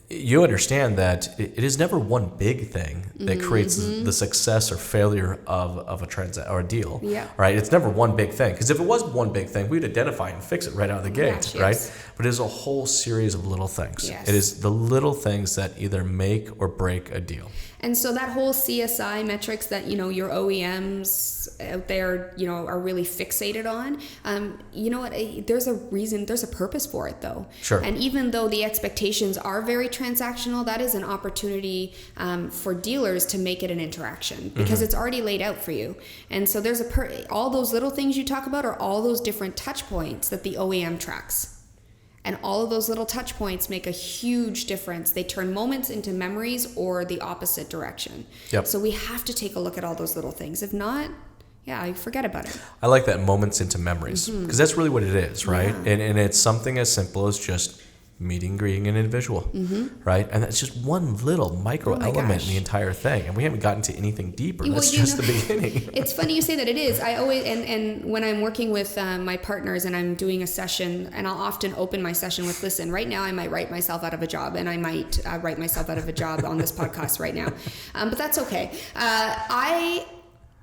you understand that it is never one big thing that creates the success or failure of a transaction or a deal. Yeah. Right? It's never one big thing. Because if it was one big thing, we'd identify and fix it right out of the gate, right? But it is a whole series of little things. Yes. It is the little things that either make or break a deal. And so that whole CSI metrics that, your OEMs out there, are really fixated on, you know what, there's a reason, there's a purpose for it though. Sure. And even though the expectations are very transactional, that is an opportunity for dealers to make it an interaction, because it's already laid out for you. And so there's all those little things you talk about are all those different touch points that the OEM tracks. And all of those little touch points make a huge difference. They turn moments into memories or the opposite direction. Yep. So we have to take a look at all those little things. If not, forget about it. I like that, moments into memories, because that's really what it is, right? Yeah. And it's something as simple as just meeting, greeting an individual, right? And that's just one little micro element in the entire thing. And we haven't gotten to anything deeper. Well, That's just the beginning. It's funny you say that. It is. I always, and when I'm working with my partners and I'm doing a session, and I'll often open my session with, listen, right now I might write myself out of a job, and I might write myself out of a job on this podcast right now. But that's okay.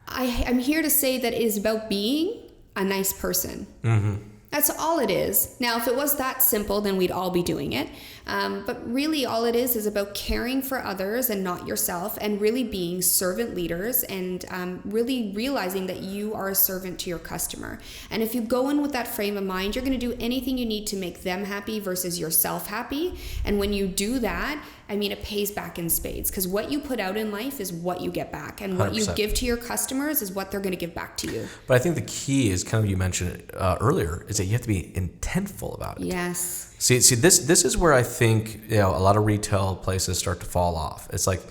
I'm here to say that it is about being a nice person. That's all it is. Now, if it was that simple, then we'd all be doing it. But really all it is about caring for others and not yourself, and really being servant leaders, and really realizing that you are a servant to your customer. And if you go in with that frame of mind, you're going to do anything you need to make them happy versus yourself happy. And when you do that, it pays back in spades, because what you put out in life is what you get back, and what 100%. You give to your customers is what they're going to give back to you. But I think the key is kind of, you mentioned it earlier, is that you have to be intentful about it. Yes. See, this is where I think a lot of retail places start to fall off. It's like,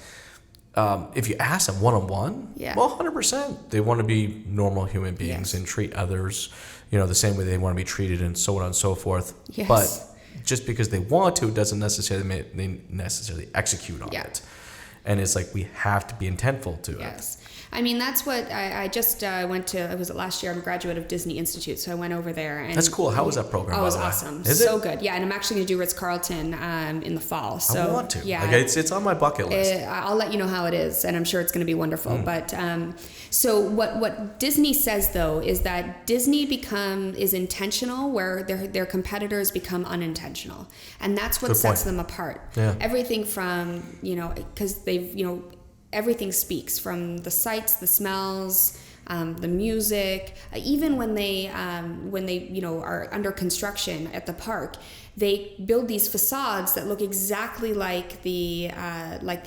if you ask them one-on-one, well, 100%, they want to be normal human beings and treat others, the same way they want to be treated, and so on and so forth. Yes. But just because they want to doesn't necessarily mean they necessarily execute on it. And it's like, we have to be intentful to it. That's what I just went to. Was it last year? I'm a graduate of Disney Institute, so I went over there. And that's cool. How was that program? Oh, it was awesome. So good. Yeah, and I'm actually going to do Ritz-Carlton in the fall. So I want to. Yeah, it's on my bucket list. I'll let you know how it is, and I'm sure it's going to be wonderful. But so what Disney says though is that Disney is intentional where their competitors become unintentional, and that's what sets them apart. Yeah. Everything from because they've everything speaks, from the sights, the smells, the music. Even when they are under construction at the park, they build these facades that look exactly like the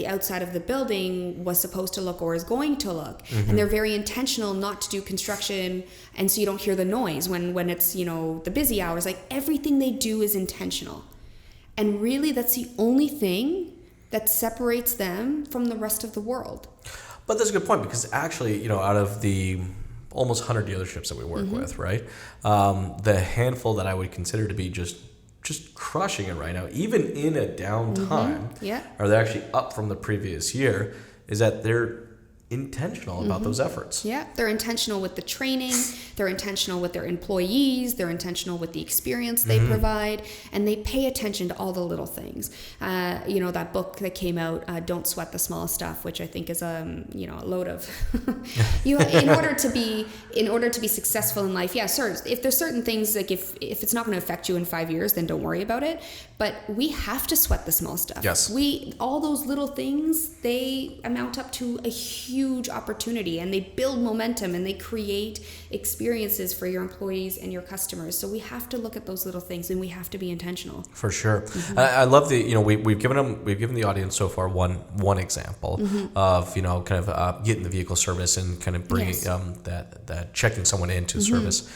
outside of the building was supposed to look or is going to look. And they're very intentional not to do construction, and so you don't hear the noise when it's the busy hours. Like, everything they do is intentional, and really that's the only thing that separates them from the rest of the world. But that's a good point, because actually, out of the almost 100 dealerships that we work with, right, the handful that I would consider to be just crushing it right now, even in a downtime, or they're actually up from the previous year, is that they're intentional about those efforts. Yeah, they're intentional with the training, they're intentional with their employees, they're intentional with the experience they provide, and they pay attention to all the little things. That book that came out, Don't Sweat the Small Stuff, which I think is a load of in order to be successful in life. Yeah, sure, if there's certain things, like if it's not going to affect you in 5 years, then don't worry about it. But we have to sweat the small stuff. Yes. All those little things, they amount up to a huge opportunity, and they build momentum, and they create experiences for your employees and your customers. So we have to look at those little things, and we have to be intentional. For sure. I love we've given the audience so far one example of kind of getting the vehicle service and kind of bringing that checking someone into service.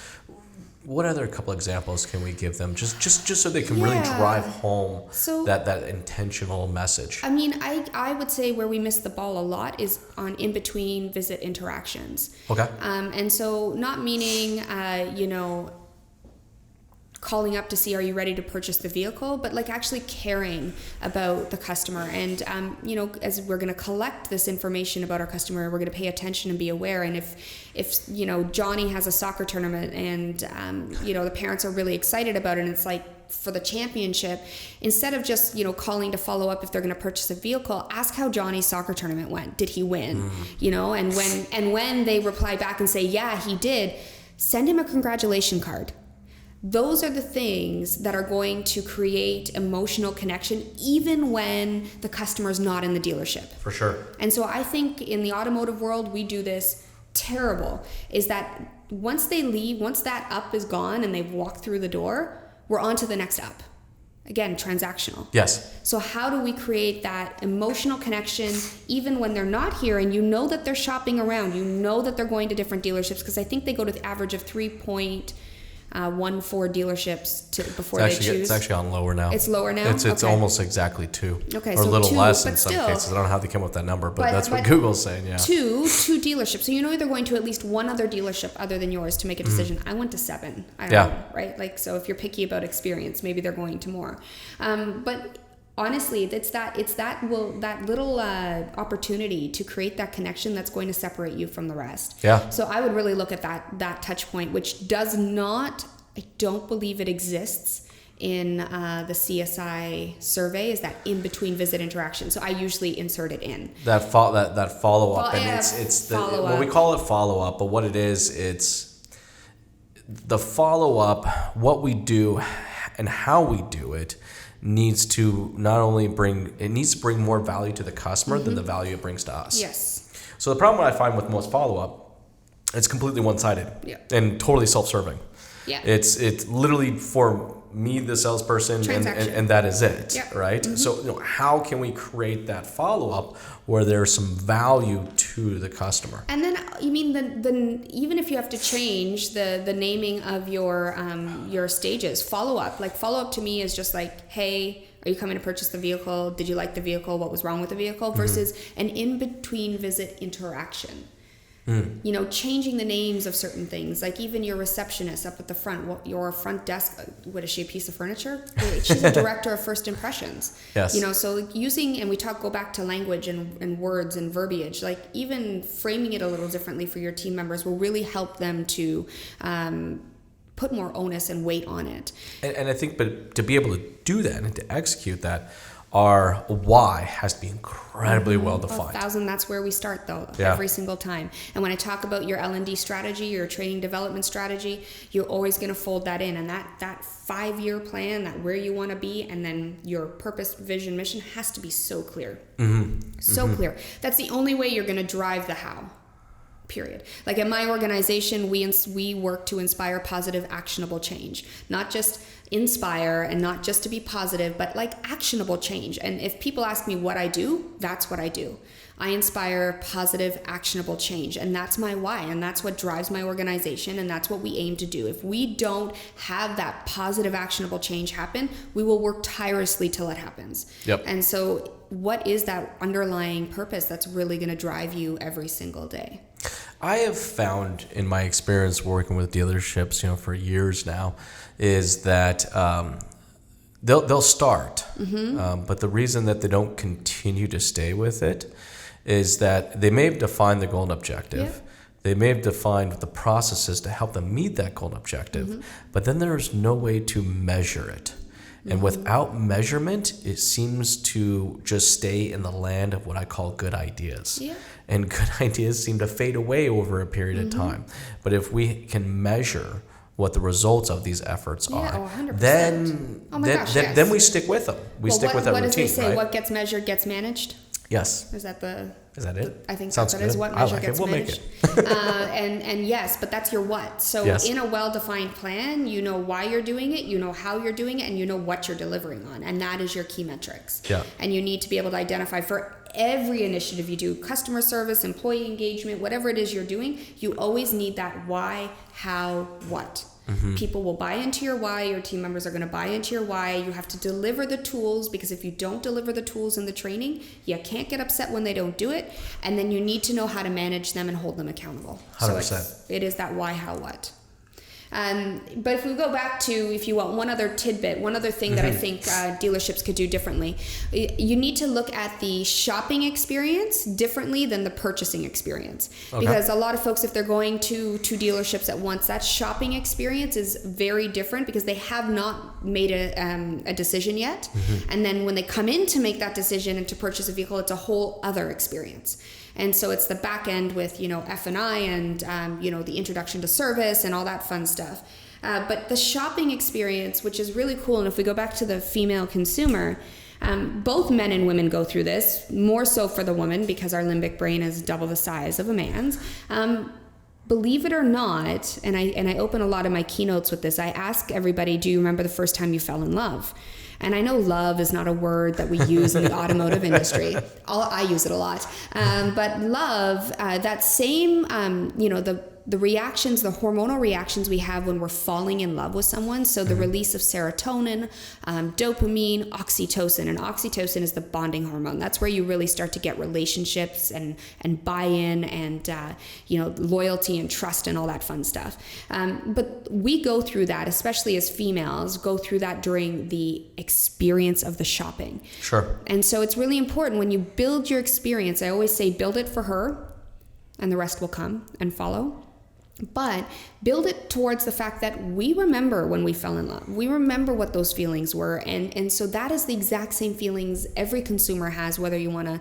What other couple examples can we give them, just so they can really drive home that intentional message? I would say where we miss the ball a lot is on in between visit interactions. Okay. And so not meaning calling up to see, are you ready to purchase the vehicle, but like actually caring about the customer. And as we're going to collect this information about our customer, we're going to pay attention and be aware. And if Johnny has a soccer tournament and the parents are really excited about it, and it's like for the championship, instead of just calling to follow up if they're going to purchase a vehicle, ask how Johnny's soccer tournament went. Did he win? And when they reply back and say, yeah, he did, send him a congratulation card. Those are the things that are going to create emotional connection even when the customer's not in the dealership. For sure. And so I think in the automotive world, we do this terrible, is that once they leave, once that up is gone and they've walked through the door, we're on to the next up. Again, transactional. Yes. So how do we create that emotional connection even when they're not here and you know that they're shopping around, you know that they're going to different dealerships, because I think they go to the average of 3.14 dealerships before they choose. It's actually on lower now. It's lower now? It's Okay. almost exactly 2. Okay, or a so little 2, less in but some still, cases. I don't know how they came up with that number, but that's what Google's saying, yeah. Two dealerships. So you know they're going to at least one other dealership other than yours to make a decision. I went to 7. I don't know, right? Like, so if you're picky about experience, maybe they're going to more. But honestly, it's that little opportunity to create that connection that's going to separate you from the rest. Yeah. So I would really look at that touch point, which does not, I don't believe it exists in the CSI survey, is that in between visit interaction. So I usually insert it in. That follow up, and Yeah, it's follow well, up. we call it follow up, but what it is, it's the follow up. What we do and how we do it needs to not only bring more value to the customer than the value it brings to us. Yes. So the problem I find with most follow up, it's completely one sided and totally self serving. Yeah. It's literally for me, the salesperson, and that is it, right? So how can we create that follow up where there's some value to the customer? And then you mean the even if you have to change the naming of your stages, follow up to me is just like, hey, are you coming to purchase the vehicle? Did you like the vehicle? What was wrong with the vehicle? Versus an in between visit interaction. You know, changing the names of certain things, like even your receptionist up at the front, your front desk, what is she, a piece of furniture? She's a director of first impressions. Yes. You know, so using, and we go back to language and words and verbiage, like even framing it a little differently for your team members will really help them to put more onus and weight on it. And I think, but to be able to do that and to execute that, our why has to be incredibly well defined. 1,000, that's where we start though, every single time. And when I talk about your L&D strategy, your training development strategy, you're always going to fold that in. And that 5-year plan, that where you want to be, and then your purpose, vision, mission has to be so clear. Clear. That's the only way you're going to drive the how. Period. Like in my organization, we work to inspire positive, actionable change. Not just inspire and not just to be positive, but like actionable change. And if people ask me what I do, that's what I do. I inspire positive, actionable change. And that's my why. And that's what drives my organization. And that's what we aim to do. If we don't have that positive, actionable change happen, we will work tirelessly till it happens. Yep. And so what is that underlying purpose that's really going to drive you every single day? I have found in my experience working with dealerships, for years now, is that they'll start, but the reason that they don't continue to stay with it is that they may have defined the goal and objective. Yeah. They may have defined the processes to help them meet that goal and objective, but then there's no way to measure it. And without measurement, it seems to just stay in the land of what I call good ideas. Yeah. And good ideas seem to fade away over a period of time. But if we can measure what the results of these efforts are, 100%. then we stick with them. We stick with that routine, what does they say? right? What gets measured gets managed? Yes. Is that it? I think Sounds that good. is what I measure like gets it. We'll managed. make it. And yes, but that's your what. So in a well-defined plan, you know why you're doing it, you know how you're doing it, and you know what you're delivering on. And that is your key metrics. Yeah. And you need to be able to identify for every initiative you do, customer service, employee engagement, whatever it is you're doing, you always need that why, how, what. People will buy into your why. Your team members are going to buy into your why. You have to deliver the tools, because if you don't deliver the tools in the training, you can't get upset when they don't do it. And then you need to know how to manage them and hold them accountable. 100%. So it is that why, how, what. But if we go back to, if you want, one other tidbit, one other thing that I think dealerships could do differently, you need to look at the shopping experience differently than the purchasing experience. Okay. Because a lot of folks, if they're going to two dealerships at once, that shopping experience is very different because they have not made a decision yet. And then when they come in to make that decision and to purchase a vehicle, it's a whole other experience. And so it's the back end with, F&I and, the introduction to service and all that fun stuff. But the shopping experience, which is really cool, and if we go back to the female consumer, both men and women go through this, more so for the woman because our limbic brain is double the size of a man's. Believe it or not, and I open a lot of my keynotes with this, I ask everybody, do you remember the first time you fell in love? And I know love is not a word that we use in the automotive industry. I use it a lot. But love, that same, the reactions, the hormonal reactions we have when we're falling in love with someone. So the release of serotonin, dopamine, oxytocin. And oxytocin is the bonding hormone. That's where you really start to get relationships and buy-in and, loyalty and trust and all that fun stuff. But we go through that, especially as females, go through that during the experience of the shopping. Sure. And so it's really important when you build your experience. I always say build it for her and the rest will come and follow. But build it towards the fact that we remember when we fell in love. We remember what those feelings were. And so that is the exact same feelings every consumer has, whether you want to,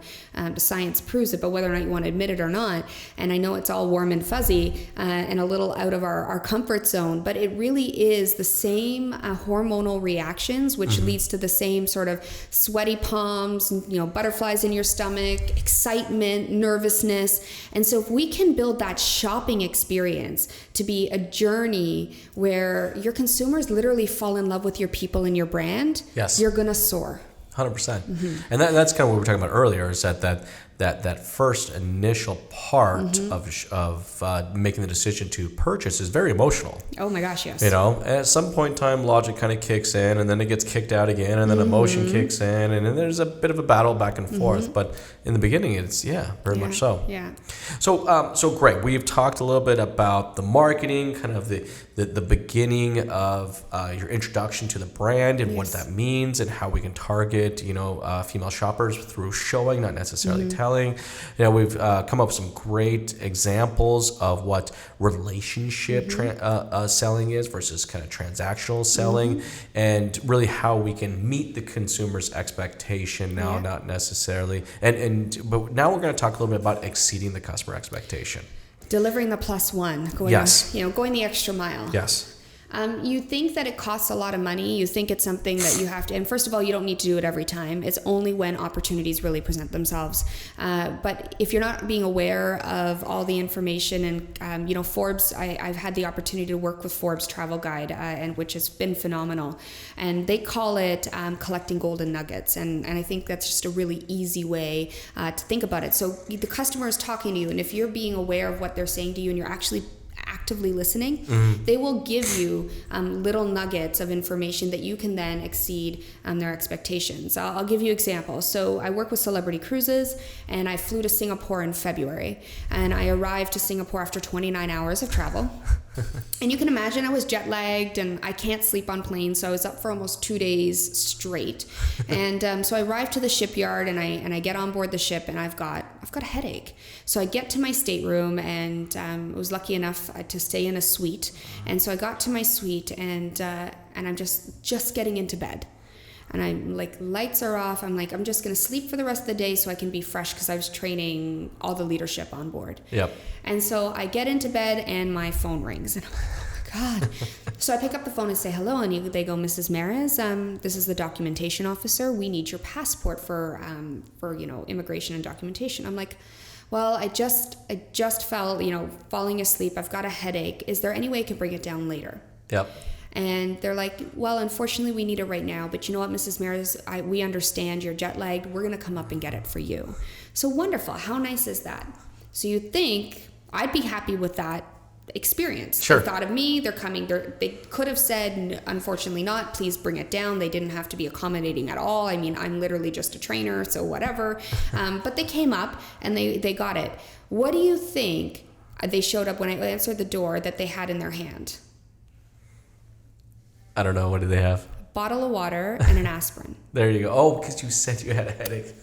the science proves it, but whether or not you want to admit it or not. And I know it's all warm and fuzzy and a little out of our comfort zone, but it really is the same hormonal reactions, which leads to the same sort of sweaty palms, butterflies in your stomach, excitement, nervousness. And so if we can build that shopping experience to be a journey where your consumers literally fall in love with your people and your brand, yes, you're gonna soar. 100%. And that's kind of what we were talking about earlier, is that first initial part of making the decision to purchase is very emotional. Oh my gosh, yes. And at some point in time, logic kind of kicks in, and then it gets kicked out again, and then emotion kicks in, and then there's a bit of a battle back and forth. But in the beginning, it's very much so. Yeah. So great. We've talked a little bit about the marketing, kind of the beginning of your introduction to the brand and what that means, and how we can target female shoppers through showing, not necessarily telling. We've come up with some great examples of what relationship selling is versus kind of transactional selling, and really how we can meet the consumer's expectation now, not necessarily. But now we're going to talk a little bit about exceeding the customer expectation. Delivering the +1, going the extra mile. Yes. You think that it costs a lot of money. You think it's something that you have to, and first of all, you don't need to do it every time. It's only when opportunities really present themselves. But if you're not being aware of all the information, and Forbes, I've had the opportunity to work with Forbes Travel Guide, and which has been phenomenal. And they call it collecting golden nuggets. And I think that's just a really easy way to think about it. So the customer is talking to you, and if you're being aware of what they're saying to you and you're actually actively listening, they will give you little nuggets of information that you can then exceed their expectations. I'll give you examples. So I work with Celebrity Cruises, and I flew to Singapore in February, and I arrived to Singapore after 29 hours of travel. And you can imagine I was jet lagged and I can't sleep on planes, so I was up for almost 2 days straight. And so I arrived to the shipyard, and I get on board the ship, and I've got a headache. So I get to my stateroom, and I was lucky enough to stay in a suite. And so I got to my suite, and I'm just getting into bed. And I'm like, lights are off. I'm like, I'm just going to sleep for the rest of the day so I can be fresh, because I was training all the leadership on board. Yep. And so I get into bed and my phone rings. And I'm like, oh my God. So I pick up the phone and say hello. And they go, Mrs. Mares, this is the documentation officer. We need your passport for immigration and documentation. I'm like, well, I just fell, falling asleep. I've got a headache. Is there any way I can bring it down later? Yep. And they're like, well, unfortunately, we need it right now. But you know what, Mrs. Mares, we understand you're jet lagged. We're going to come up and get it for you. So wonderful. How nice is that? So you'd think I'd be happy with that experience. Sure. They thought of me. They're coming. They could have said, unfortunately not. Please bring it down. They didn't have to be accommodating at all. I mean, I'm literally just a trainer, so whatever. But they came up and they got it. What do you think they showed up when I answered the door that they had in their hand? I don't know. What did they have? Bottle of water and an aspirin. There you go. Oh, because you said you had a headache.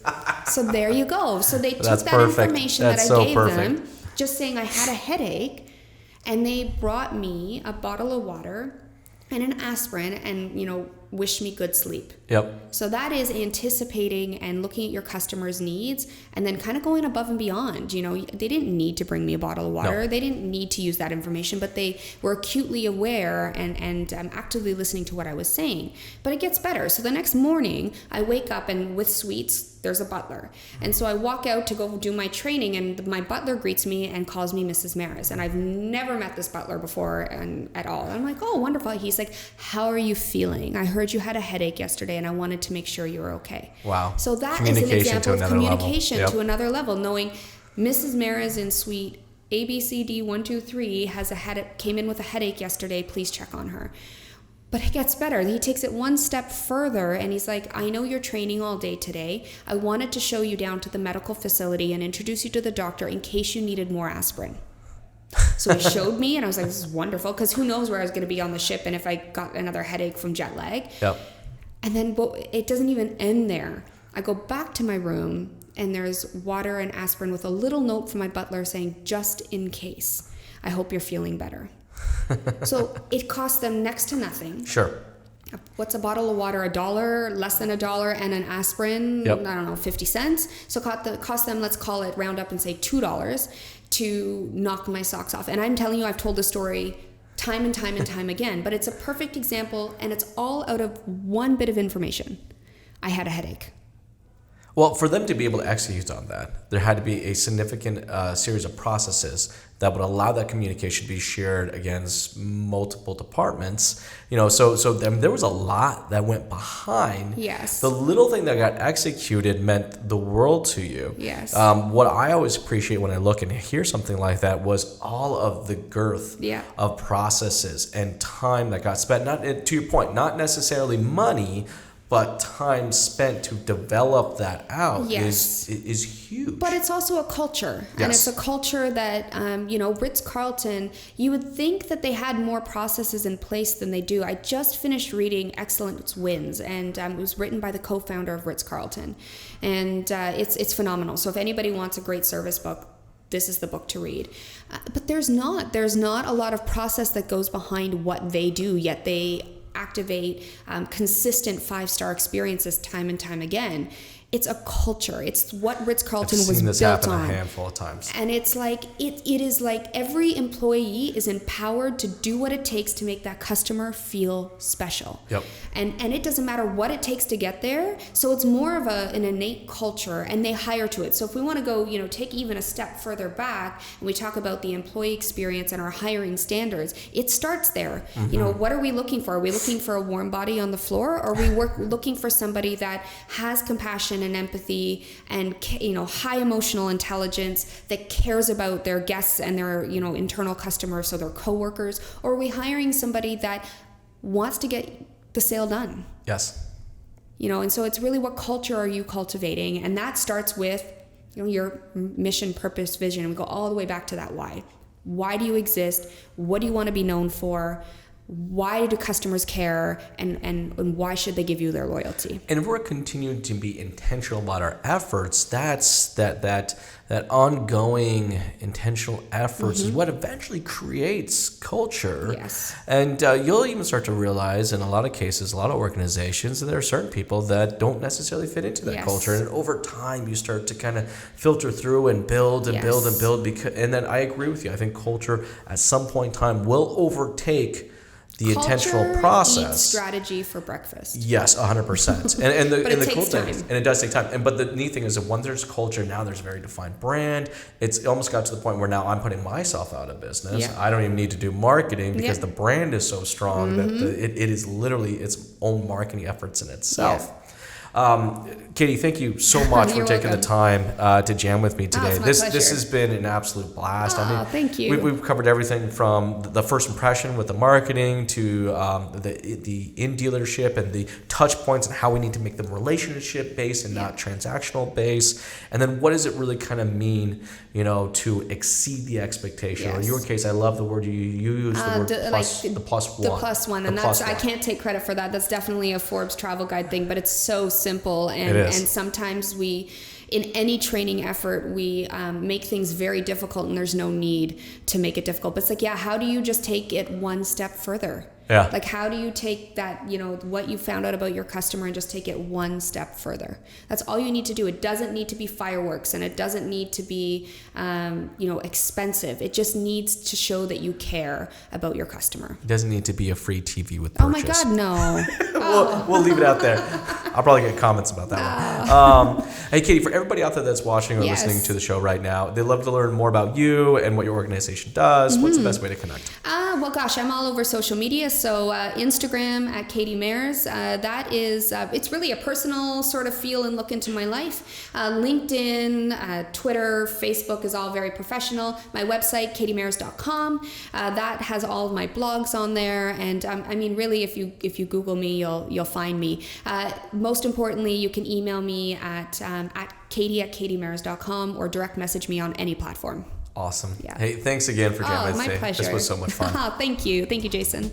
So there you go. So they took that perfect. information That's that I so gave perfect. them, just saying I had a headache, and they brought me a bottle of water and an aspirin, and wish me good sleep. Yep. So that is anticipating and looking at your customers' needs and then kind of going above and beyond. You know, they didn't need to bring me a bottle of water. No. They didn't need to use that information, but they were acutely aware and actively listening to what I was saying. But it gets better. So the next morning I wake up and with sweets, there's a butler. And so I walk out to go do my training and my butler greets me and calls me Mrs. Maris. And I've never met this butler before at all. And I'm like, oh, wonderful. He's like, how are you feeling? I heard you had a headache yesterday and I wanted to make sure you were okay. Wow. So that is an example of communication to another level, knowing Mrs. Maris in suite ABCD 123 came in with a headache yesterday. Please check on her. But it gets better. He takes it one step further and he's like, I know you're training all day today. I wanted to show you down to the medical facility and introduce you to the doctor in case you needed more aspirin. So he showed me and I was like, this is wonderful, because who knows where I was going to be on the ship and if I got another headache from jet lag. Yep. And then it doesn't even end there. I go back to my room and there's water and aspirin with a little note from my butler saying, just in case, I hope you're feeling better. So it costs them next to nothing. Sure. What's a bottle of water? $1, less than $1, and an aspirin, yep. I don't know, 50 cents. So cost them, let's call it, round up and say $2 to knock my socks off. And I'm telling you, I've told the story time and time and time again, but it's a perfect example and it's all out of one bit of information. I had a headache. Well, for them to be able to execute on that, there had to be a significant series of processes that would allow that communication to be shared against multiple departments. You know, so there was a lot that went behind. Yes. The little thing that got executed meant the world to you. Yes. What I always appreciate when I look and hear something like that was all of the girth of processes and time that got spent. Not to your point, not necessarily money, but time spent to develop that out is huge. But it's also a culture. Yes. And it's a culture that, Ritz-Carlton, you would think that they had more processes in place than they do. I just finished reading Excellence Wins, and it was written by the co-founder of Ritz-Carlton. And it's phenomenal. So if anybody wants a great service book, this is the book to read. But there's not a lot of process that goes behind what they do, yet they activate consistent 5-star experiences time and time again. It's a culture. It's what Ritz-Carlton was built on. I've seen this happen a handful of times. And it's like, it is like every employee is empowered to do what it takes to make that customer feel special. Yep. And it doesn't matter what it takes to get there. So it's more of an innate culture, and they hire to it. So if we want to go, take even a step further back and we talk about the employee experience and our hiring standards, it starts there. Mm-hmm. What are we looking for? Are we looking for a warm body on the floor? Or are we looking for somebody that has compassion and empathy and high emotional intelligence, that cares about their guests and their internal customers, so their coworkers? Or are we hiring somebody that wants to get the sale done? Yes. And so it's really, what culture are you cultivating? And that starts with your mission, purpose, vision, and we go all the way back to that why. Why do you exist? What do you want to be known for? Why do customers care, and why should they give you their loyalty? And if we're continuing to be intentional about our efforts, that's that ongoing intentional efforts is what eventually creates culture. Yes. And you'll even start to realize in a lot of cases, a lot of organizations, that there are certain people that don't necessarily fit into that culture. And over time, you start to kind of filter through and build and build and build. And then I agree with you. I think culture at some point in time will overtake the intentional process. Eats strategy for breakfast. Yes, 100%. And the cool thing is, and it does take time. But the neat thing is that once there's culture, now there's a very defined brand. It's almost got to the point where now I'm putting myself out of business. Yeah. I don't even need to do marketing because the brand is so strong that it is literally its own marketing efforts in itself. Yeah. Katie, thank you so much for taking the time to jam with me today. This has been an absolute blast. Thank you. We've covered everything from the first impression with the marketing to the in dealership and the touch points and how we need to make them relationship based and not transactional based. And then what does it really kind of mean, to exceed the expectation? Or in your case, I love the word you use, the word the plus one. The plus one. And I can't take credit for that. That's definitely a Forbes travel guide thing, but it's so simple. And sometimes we, in any training effort, we make things very difficult, and there's no need to make it difficult. But it's like, how do you just take it one step further? Yeah. Like, how do you take that, what you found out about your customer and just take it one step further? That's all you need to do. It doesn't need to be fireworks, and it doesn't need to be, expensive. It just needs to show that you care about your customer. It doesn't need to be a free TV with purchase. Oh my God, no. We'll leave it out there. I'll probably get comments about that one. Hey, Katie, for everybody out there that's watching or listening to the show right now, they'd love to learn more about you and what your organization does. What's the best way to connect? Well, gosh, I'm all over social media. So Instagram at Katie Mares. That is, it's really a personal sort of feel and look into my life. LinkedIn, Twitter, Facebook is all very professional. My website, katiemares.com. That has all of my blogs on there. And really, if you Google me, you'll find me. Most importantly, you can email me at katie@katiemares.com or direct message me on any platform. Awesome. Yeah. Hey, thanks again for joining us today. My pleasure. This was so much fun. Thank you. Thank you, Jason.